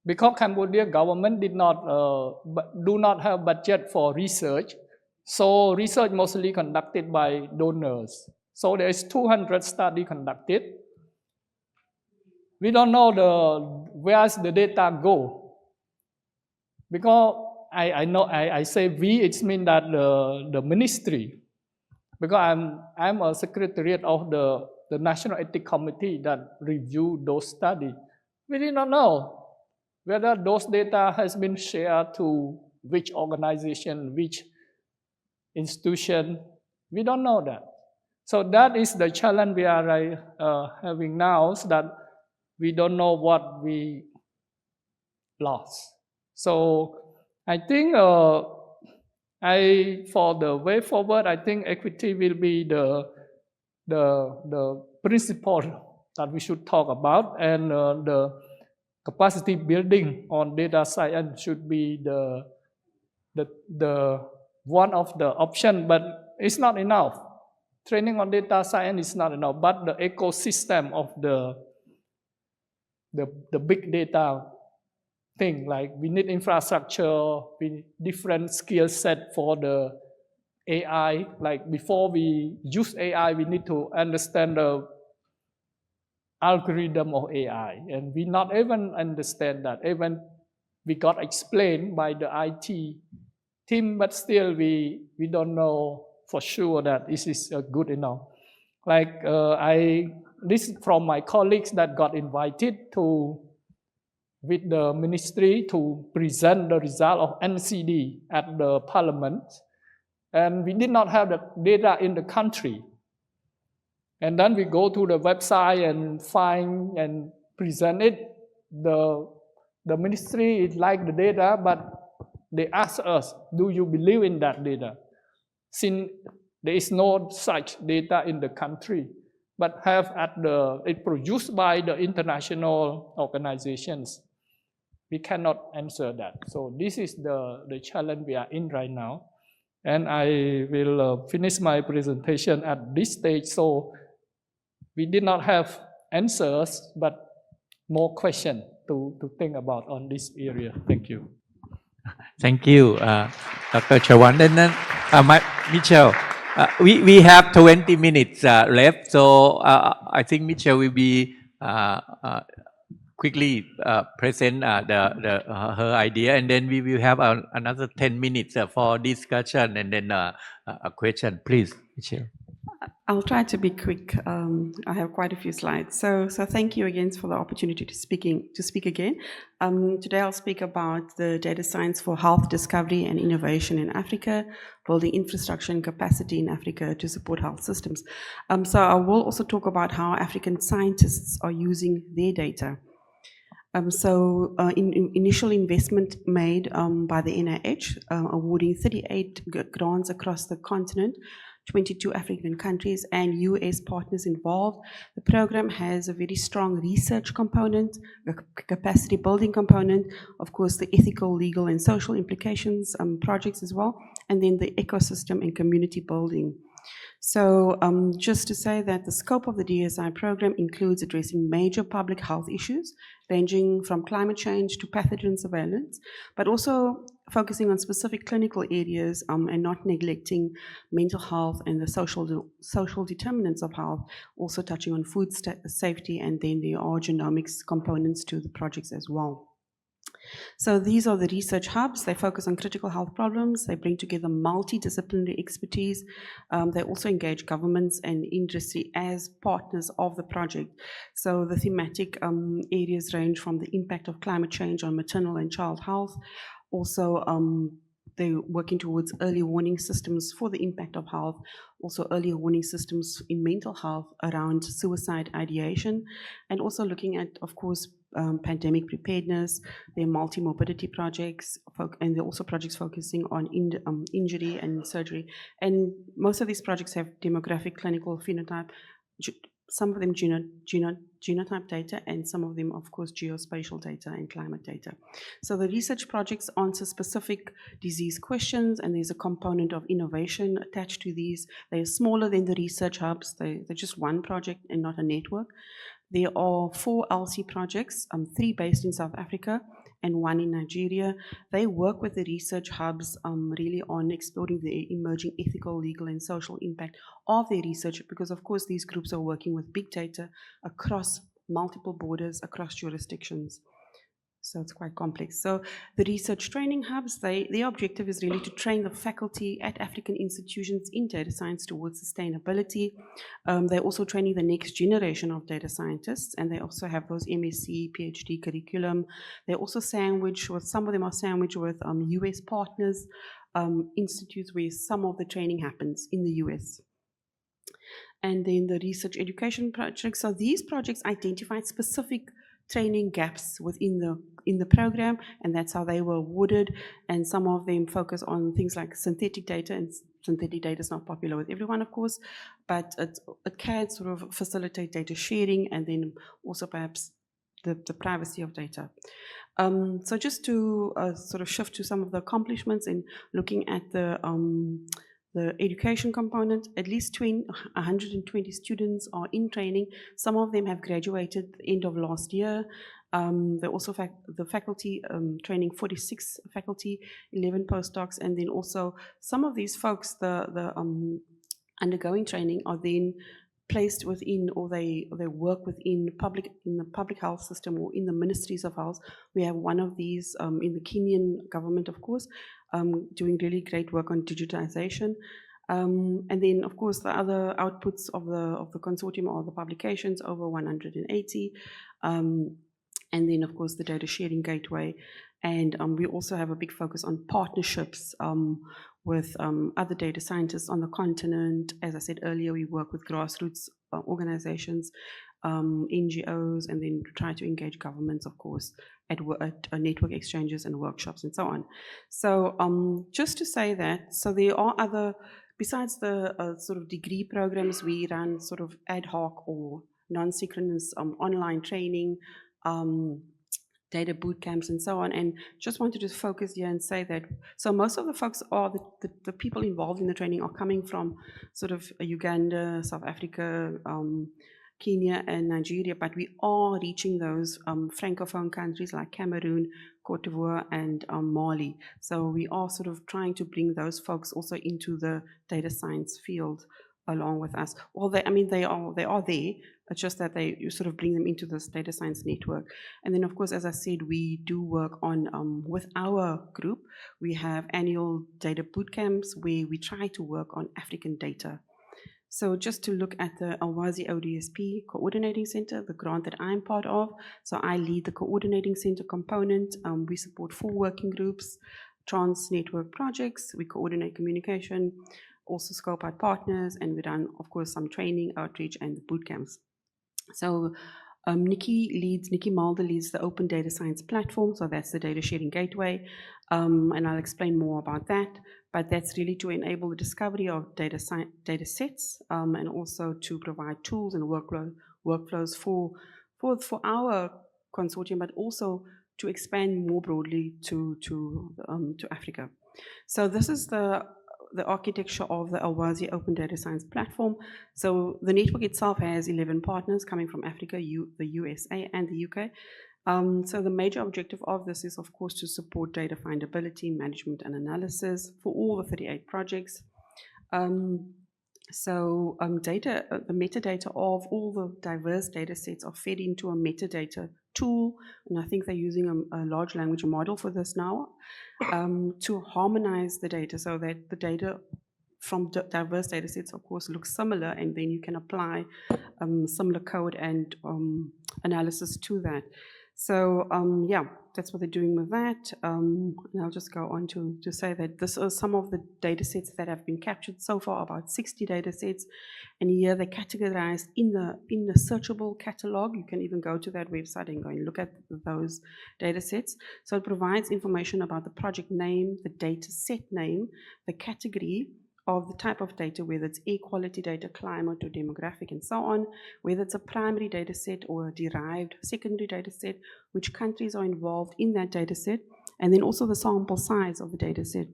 Because Cambodia government do not have budget for research, so research mostly conducted by donors. So there is 200 studies conducted. We don't know where's the data go. Because I say we, it means that the ministry. Because I'm a secretariat of the National Ethics Committee that review those studies. We did not know whether those data has been shared to which organization, which institution. We don't know that. So that is the challenge we are having now, is that we don't know what we lost. So I think for the way forward, I think equity will be the principle that we should talk about, and capacity building on data science should be the one of the option, but it's not enough. Training on data science is not enough, but the ecosystem of the big data thing, like we need infrastructure, we need different skill set for the AI. Like before we use AI, we need to understand the algorithm of AI, and we not even understand that. Even we got explained by the IT team, but still we don't know for sure that this is good enough. Like this from my colleagues that got invited to with the ministry to present the result of NCD at the parliament, and we did not have the data in the country. And then we go to the website and find and present it. The ministry is like the data, but they ask us, do you believe in that data? Since there is no such data in the country, but it produced by the international organizations. We cannot answer that. So this is the challenge we are in right now. And I will finish my presentation at this stage. So we did not have answers, but more questions to think about on this area. Thank you. Thank you, Dr. Chawan. And then, Michelle, we have 20 minutes left, so I think Michelle will be quickly present her idea, and then we will have another 10 minutes for discussion and then a question. Please, Michelle. I'll try to be quick. I have quite a few slides. So thank you again for the opportunity to speak again. Today I'll speak about the data science for health discovery and innovation in Africa, building infrastructure and capacity in Africa to support health systems. So I will also talk about how African scientists are using their data. Initial investment made by the NIH, awarding 38 grants across the continent, 22 African countries and US partners involved. The program has a very strong research component, a capacity building component, of course the ethical, legal and social implications projects as well, and then the ecosystem and community building. So just to say that the scope of the DSI program includes addressing major public health issues, ranging from climate change to pathogen surveillance, but also focusing on specific clinical areas and not neglecting mental health and the social determinants of health, also touching on food safety, and then there are genomics components to the projects as well. So these are the research hubs. They focus on critical health problems. They bring together multidisciplinary expertise. They also engage governments and industry as partners of the project. So the thematic areas range from the impact of climate change on maternal and child health. Also, they're working towards early warning systems for the impact of health, also early warning systems in mental health around suicide ideation, and also looking at, of course, pandemic preparedness. There are multi-morbidity projects, and there are also projects focusing on injury and surgery. And most of these projects have demographic, clinical, phenotype, some of them genotype data, and some of them, of course, geospatial data and climate data. So the research projects answer specific disease questions, and there's a component of innovation attached to these. They are smaller than the research hubs. They're just one project and not a network. There are 4 LC projects, 3 based in South Africa and 1 in Nigeria. They work with the research hubs really on exploring the emerging ethical, legal and social impact of their research, because of course these groups are working with big data across multiple borders, across jurisdictions. So it's quite complex. So the research training hubs, their objective is really to train the faculty at African institutions in data science towards sustainability. They're also training the next generation of data scientists, and they also have those MSc, PhD curriculum. They're also sandwiched with, some of them are sandwiched with US partners, institutes where some of the training happens in the US. And then the research education projects. So these projects identify specific training gaps within the program, and that's how they were awarded. And some of them focus on things like synthetic data, and synthetic data is not popular with everyone, of course, but it can sort of facilitate data sharing, and then also perhaps the privacy of data. So just to sort of shift to some of the accomplishments in looking at the education component, at least 120 students are in training. Some of them have graduated at the end of last year. They also the faculty training 46 faculty, 11 postdocs, and then also some of these folks, the undergoing training, are then placed within, or they work within the public health system or in the ministries of health. We have one of these in the Kenyan government, of course, doing really great work on digitization. And then, of course, the other outputs of the consortium are the publications, over 180. And then, of course, the data sharing gateway. And we also have a big focus on partnerships with other data scientists on the continent. As I said earlier, we work with grassroots organizations, NGOs, and then try to engage governments, of course, at network exchanges and workshops and so on. So just to say that, so there are other, besides the sort of degree programs, we run sort of ad hoc or non-synchronous online training, data boot camps and so on, and just wanted to focus here and say that, so most of the folks are, the people involved in the training are coming from sort of Uganda, South Africa, Kenya and Nigeria, but we are reaching those francophone countries like Cameroon, Cote d'Ivoire and Mali. So we are sort of trying to bring those folks also into the data science field along with us. Well, they are there. It's just that you sort of bring them into this data science network. And then, of course, as I said, we do work on, with our group, we have annual data boot camps where we try to work on African data. So just to look at the Alwazi ODSP Coordinating Center, the grant that I'm part of. So I lead the Coordinating Center component. We support 4 working groups, trans-network projects, we coordinate communication, also scope out partners, and we run, of course, some training, outreach, and the boot camps. So Nikki Mulder leads the Open Data Science Platform, so that's the data sharing gateway, and I'll explain more about that, but that's really to enable the discovery of data sets, and also to provide tools and workflows for our consortium, but also to expand more broadly to Africa. So this is the architecture of the Alwazi Open Data Science Platform. So the network itself has 11 partners coming from Africa, the USA, and the UK. So the major objective of this is, of course, to support data findability, management, and analysis for all the 38 projects. The metadata of all the diverse data sets are fed into a metadata tool, and I think they're using a large language model for this now, to harmonize the data so that the data from diverse data sets, of course, looks similar, and then you can apply similar code and analysis to that. So yeah, that's what they're doing with that. And I'll just go on to say that this is some of the data sets that have been captured so far, about 60 data sets. And here they're categorized in the searchable catalog. You can even go to that website and go and look at those data sets. So it provides information about the project name, the data set name, the category of the type of data, whether it's air quality data, climate or demographic and so on, whether it's a primary data set or a derived secondary data set, which countries are involved in that data set, and then also the sample size of the data set.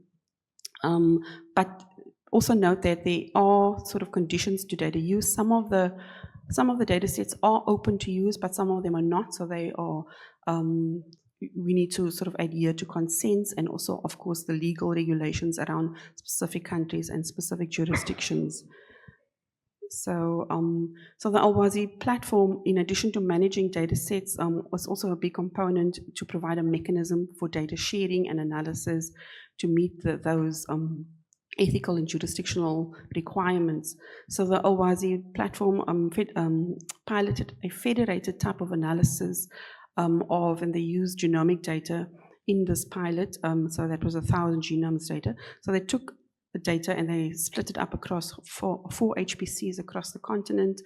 But also note that there are sort of conditions to data use. Some of the data sets are open to use, but some of them are not, so they are we need to sort of adhere to consents and also, of course, the legal regulations around specific countries and specific jurisdictions. So, so the Alwazi platform, in addition to managing data sets, was also a big component to provide a mechanism for data sharing and analysis to meet those ethical and jurisdictional requirements. So the Alwazi platform piloted a federated type of analysis and they used genomic data in this pilot. So that was 1,000 genomes data. So they took the data and they split it up across four HPCs across the continent,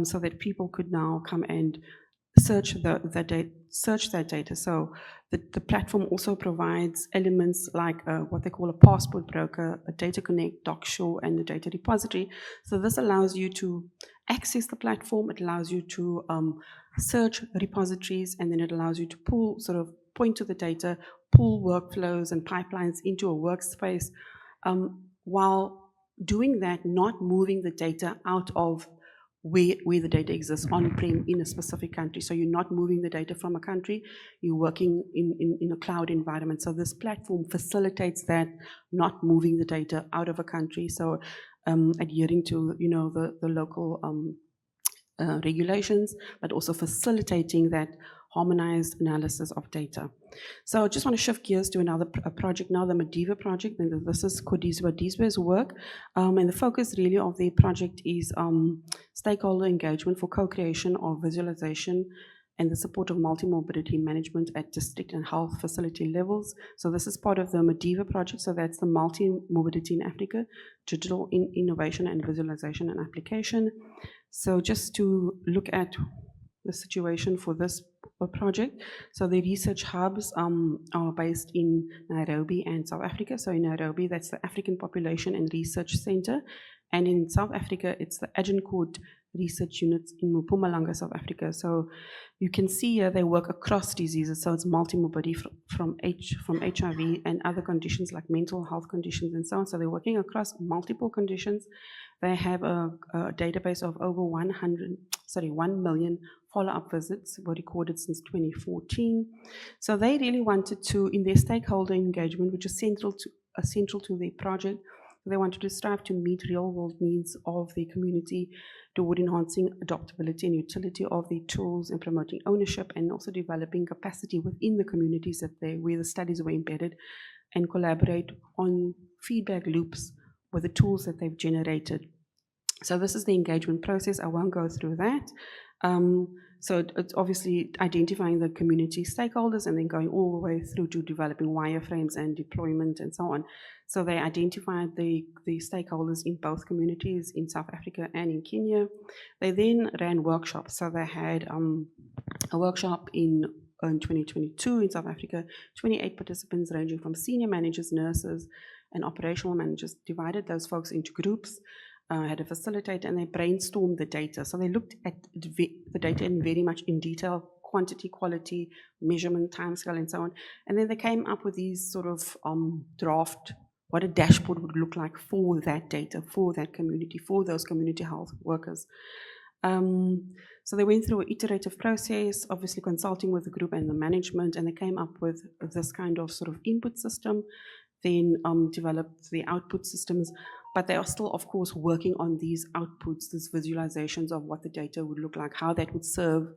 so that people could now come and search search that data. So the platform also provides elements like what they call a passport broker, a data connect, DocShore, and the data repository. So this allows you to access the platform, it allows you to search repositories, and then it allows you to pull, sort of point to the data, pull workflows and pipelines into a workspace, while doing that, not moving the data out of where the data exists on-prem in a specific country. So you're not moving the data from a country, you're working in a cloud environment. So this platform facilitates that, not moving the data out of a country. So adhering to, you know, the local regulations, but also facilitating that harmonized analysis of data. So I just want to shift gears to another project now, the Madiba project, and this is Kodizwa Dizwe's work. And the focus really of the project is stakeholder engagement for co-creation of visualization and the support of multi-morbidity management at district and health facility levels. So this is part of the Madiba project, so that's the multi-morbidity in Africa, digital innovation and visualization and application. So just to look at the situation for this project. So the research hubs are based in Nairobi and South Africa. So in Nairobi, that's the African Population and Research Center. And in South Africa, it's the Agincourt Research Unit in Mpumalanga, South Africa. So you can see here they work across diseases. So it's multi-morbidity from HIV and other conditions like mental health conditions and so on. So they're working across multiple conditions. They have a database of over 1 million follow-up visits were recorded since 2014. So they really wanted to, in their stakeholder engagement, which is central to their project, they wanted to strive to meet real-world needs of the community toward enhancing adoptability and utility of the tools and promoting ownership, and also developing capacity within the communities where the studies were embedded, and collaborate on feedback loops with the tools that they've generated. So this is the engagement process. I won't go through that. So it's obviously identifying the community stakeholders and then going all the way through to developing wireframes and deployment and so on. So they identified the stakeholders in both communities in South Africa and in Kenya. They then ran workshops. So they had a workshop in 2022 in South Africa, 28 participants ranging from senior managers, nurses, and operational managers, divided those folks into groups. Had a facilitator, and they brainstormed the data. So they looked at the data in very much in detail, quantity, quality, measurement, timescale, and so on. And then they came up with these sort of draft, what a dashboard would look like for that data, for that community, for those community health workers. So they went through an iterative process, obviously consulting with the group and the management, and they came up with this kind of sort of input system, then developed the output systems. But they are still, of course, working on these outputs, these visualizations of what the data would look like, how that would serve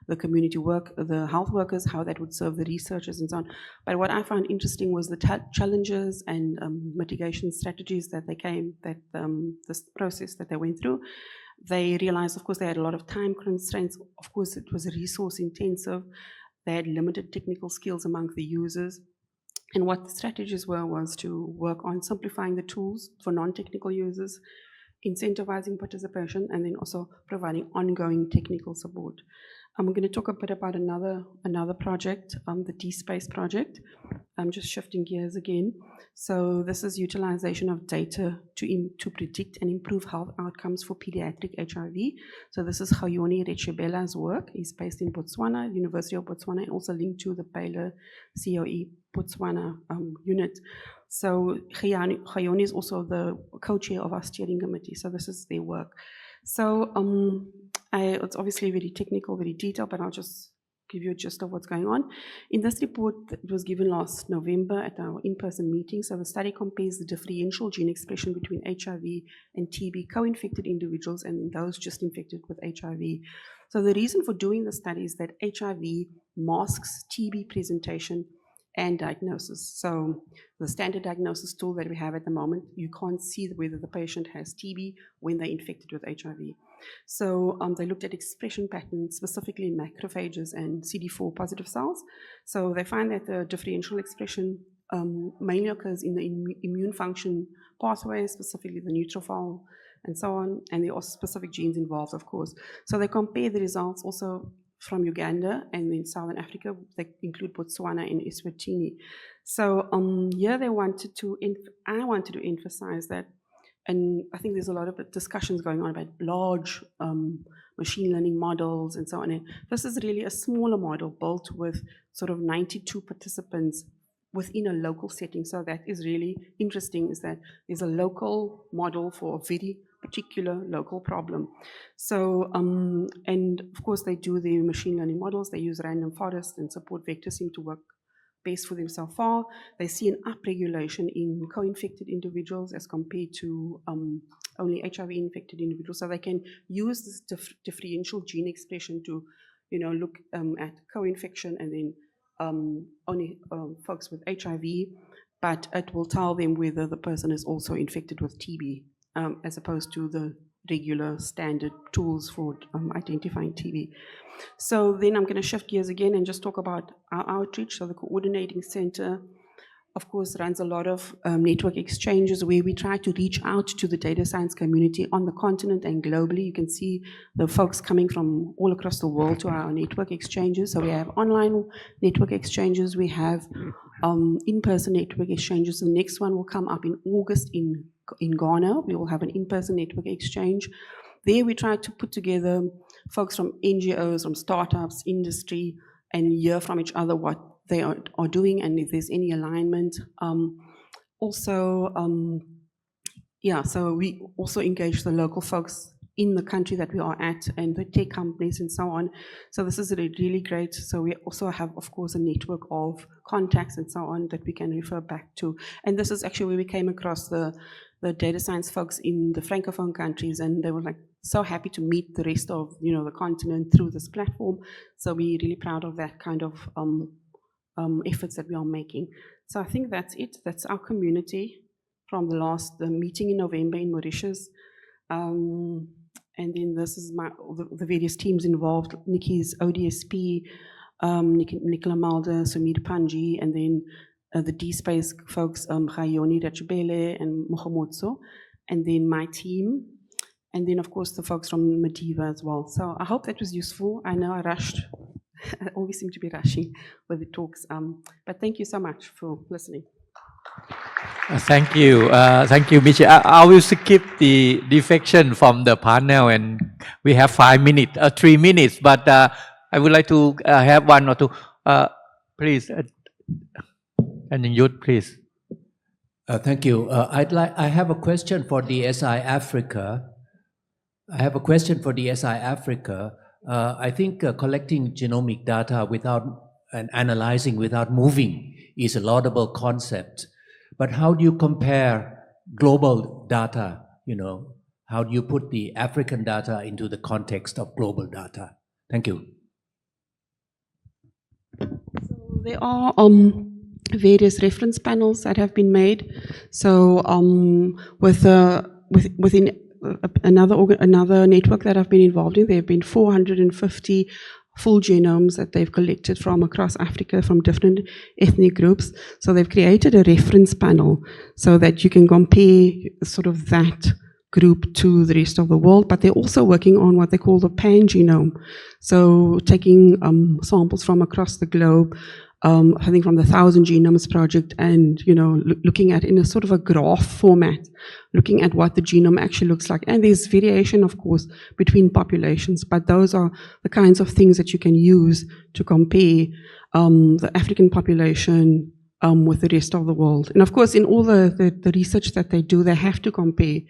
the community work, the health workers, how that would serve the researchers and so on. But what I found interesting was the challenges and mitigation strategies that this process that they went through. They realized, of course, they had a lot of time constraints. Of course, it was resource intensive. They had limited technical skills among the users. And what the strategies was to work on simplifying the tools for non-technical users, incentivizing participation, and then also providing ongoing technical support. I'm going to talk a bit about another project, the D-Space project. I'm just shifting gears again. So this is utilization of data to predict and improve health outcomes for pediatric HIV. So this is Hayoni Rechebela's work. He's based in Botswana, University of Botswana, and also linked to the Baylor COE Botswana unit. So Hayoni is also the co-chair of our steering committee. So this is their work. So it's obviously very technical, very detailed, but I'll just give you a gist of what's going on. In this report that was given last November at our in-person meeting, so the study compares the differential gene expression between HIV and TB co-infected individuals and those just infected with HIV. So the reason for doing the study is that HIV masks TB presentation and diagnosis. So the standard diagnosis tool that we have at the moment, you can't see whether the patient has TB when they're infected with HIV. So they looked at expression patterns, specifically macrophages and CD4 positive cells. So they find that the differential expression mainly occurs in the immune function pathways, specifically the neutrophil and so on, and there are specific genes involved, of course. So they compare the results also from Uganda, and then Southern Africa. They include Botswana and Eswatini. So here I wanted to emphasize that, and I think there's a lot of discussions going on about large machine learning models and so on. And this is really a smaller model built with sort of 92 participants within a local setting. So that is really interesting, is that there's a local model for a very particular local problem. So, and of course they do the machine learning models, they use random forest, and support vectors seem to work best for them so far. They see an upregulation in co-infected individuals as compared to only HIV-infected individuals. So they can use this differential gene expression to, look at co-infection and then only folks with HIV, but it will tell them whether the person is also infected with TB, as opposed to the regular standard tools for identifying TB. So then I'm going to shift gears again and just talk about our outreach. So the Coordinating Center, of course, runs a lot of network exchanges where we try to reach out to the data science community on the continent and globally. You can see the folks coming from all across the world to our network exchanges. So we have online network exchanges, we have in-person network exchanges. The next one will come up in August in Ghana. We will have an in-person network exchange. There we try to put together folks from NGOs, from startups, industry, and hear from each other what they are doing and if there's any alignment. So we also engage the local folks in the country that we are at and the tech companies and so on. So this is really great. So we also have, of course, a network of contacts and so on that we can refer back to. And this is actually where we came across the data science folks in the Francophone countries, and they were like so happy to meet the rest of the continent through this platform. So we're really proud of that kind of efforts that we are making. So I think that's it. That's our community from the last meeting in November in Mauritius. And then this is the various teams involved. Nikki's ODSP, Nicola Mulder, Sumir Panji, and then the D-Space folks, Rayoni Rachubele and Mohamotso, and then my team, and then of course the folks from Mediva as well. So I hope that was useful. I know I rushed. I always seem to be rushing with the talks, but thank you so much for listening. Thank you, Michi. I will skip the defection from the panel, and we have 5 minutes, 3 minutes, but I would like to have one or two. Please, and Yud, please. Thank you. I have a question for the SI Africa. I think collecting genomic data without and analyzing without moving is a laudable concept. But how do you compare global data? How do you put the African data into the context of global data? Thank you. So there are various reference panels that have been made. So within another network that I've been involved in, there have been 450 full genomes that they've collected from across Africa from different ethnic groups. So they've created a reference panel so that you can compare sort of that group to the rest of the world, but they're also working on what they call the pan-genome. So taking samples from across the globe, I think from the 1,000 Genomes Project, and looking at in a sort of a graph format, looking at what the genome actually looks like. And there's variation, of course, between populations, but those are the kinds of things that you can use to compare the African population with the rest of the world. And of course, in all the research that they do, they have to compare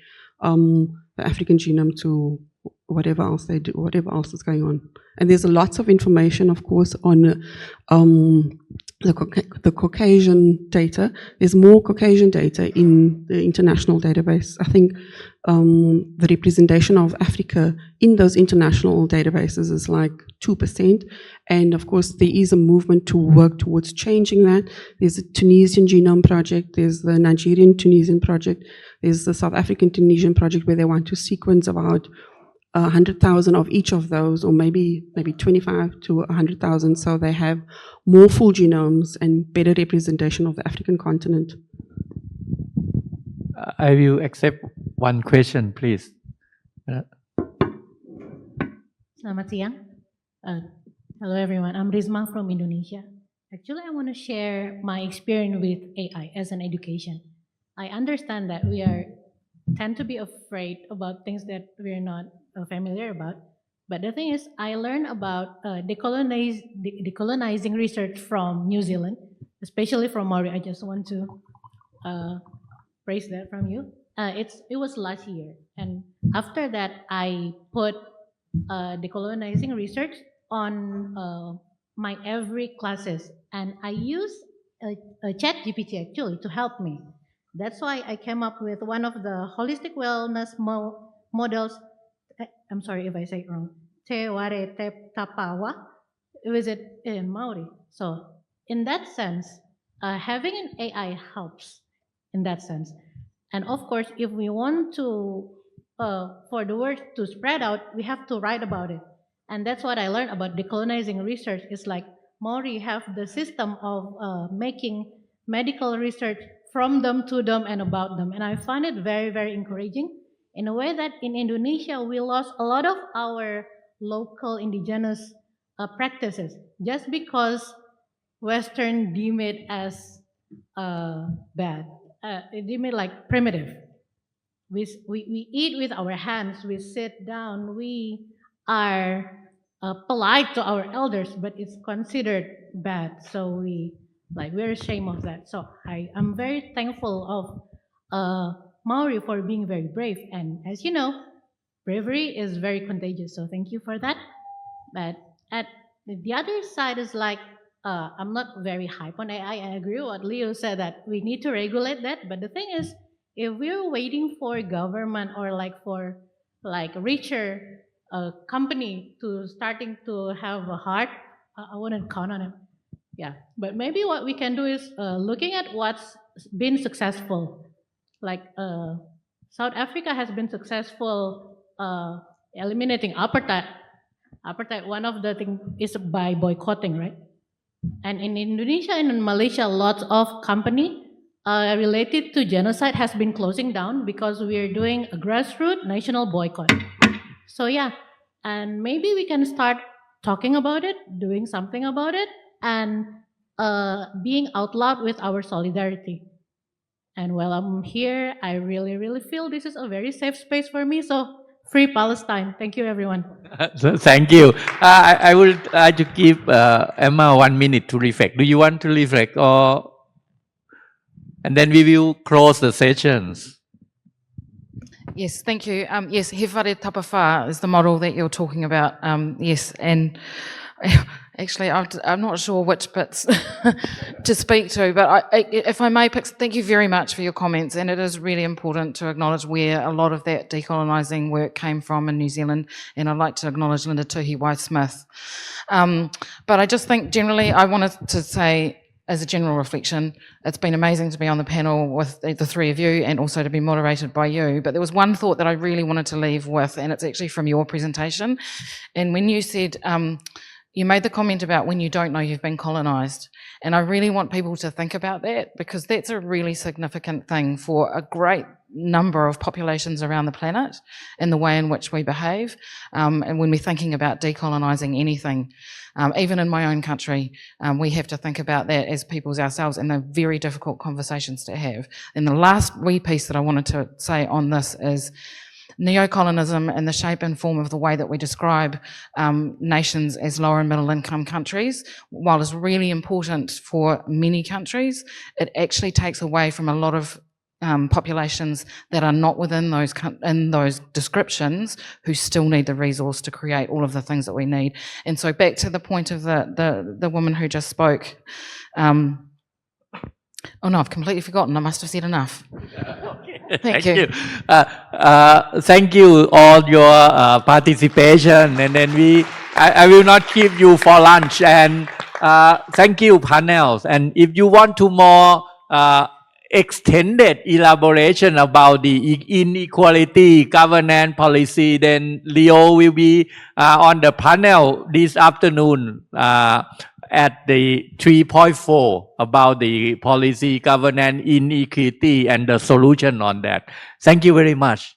the African genome to whatever else they do, whatever else is going on. And there's lots of information, of course, on the Caucasian data. There's more Caucasian data in the international database. I think the representation of Africa in those international databases is like 2%. And of course, there is a movement to work towards changing that. There's a Tunisian Genome Project, there's the Nigerian Tunisian Project, there's the South African Tunisian Project where they want to sequence about 100,000 of each of those, or maybe 25 to 100,000, so they have more full genomes and better representation of the African continent. I will accept one question, please. Selamat siang. Hello, everyone. I'm Rizma from Indonesia. Actually, I want to share my experience with AI as an education. I understand that we tend to be afraid about things that we're not familiar about. But the thing is, I learned about decolonizing research from New Zealand, especially from Maori. I just want to uh, praise that from you. It was last year, and after that, I put decolonizing research on my every classes, and I use a chat GPT actually to help me. That's why I came up with one of the holistic wellness models. I'm sorry if I say it wrong. Te ware te tapawa. Was it in Maori? So in that sense, having an AI helps in that sense. And of course, if we want to, for the word to spread out, we have to write about it. And that's what I learned about decolonizing research. It's like Maori have the system of making medical research from them, to them, and about them. And I find it very, very encouraging in a way that in Indonesia, we lost a lot of our local indigenous practices just because Western deem it as bad. It deem it like primitive. We eat with our hands, we sit down, we are polite to our elders, but it's considered bad. So we're ashamed of that. So I am very thankful of Maori for being very brave. And as you know, bravery is very contagious. So thank you for that. But at the other side is like, I'm not very hype on AI. I agree with what Leo said that we need to regulate that. But the thing is, if we're waiting for government or like for like richer company to starting to have a heart, I wouldn't count on it. Yeah, but maybe what we can do is looking at what's been successful. Like South Africa has been successful eliminating apartheid. Apartheid, one of the things is by boycotting, right? And in Indonesia and in Malaysia, lots of company related to genocide has been closing down because we are doing a grassroots national boycott. So yeah, and maybe we can start talking about it, doing something about it, and being out loud with our solidarity. And while I'm here, I really, really feel this is a very safe space for me. So free Palestine. Thank you, everyone. Thank you. I would like to give Emma 1 minute to reflect. Do you want to reflect, or and then we will close the sessions? Yes, thank you. Yes, he whare tapawha is the model that you're talking about. Yes, and actually, I'm not sure which bits to speak to, but if I may, thank you very much for your comments, and it is really important to acknowledge where a lot of that decolonising work came from in New Zealand, and I'd like to acknowledge Linda Tuhi-Smith. But I just think generally I wanted to say, as a general reflection, it's been amazing to be on the panel with the three of you and also to be moderated by you. But there was one thought that I really wanted to leave with, and it's actually from your presentation. And when you said, you made the comment about when you don't know you've been colonised. And I really want people to think about that, because that's a really significant thing for a great number of populations around the planet in the way in which we behave. And when we're thinking about decolonising anything, even in my own country, we have to think about that as peoples ourselves, and they're very difficult conversations to have. And the last wee piece that I wanted to say on this is neocolonialism and the shape and form of the way that we describe nations as lower and middle income countries, while it's really important for many countries, it actually takes away from a lot of populations that are not within those descriptions, who still need the resource to create all of the things that we need. And so back to the point of the woman who just spoke. Oh no, I've completely forgotten. I must have said enough. Thank you. Thank you all your participation, and then I will not keep you for lunch. And thank you panels. And if you want to more extended elaboration about the inequality governance policy, then Leo will be on the panel this afternoon at the 3.4 about the policy governance inequity and the solution on that. Thank you very much.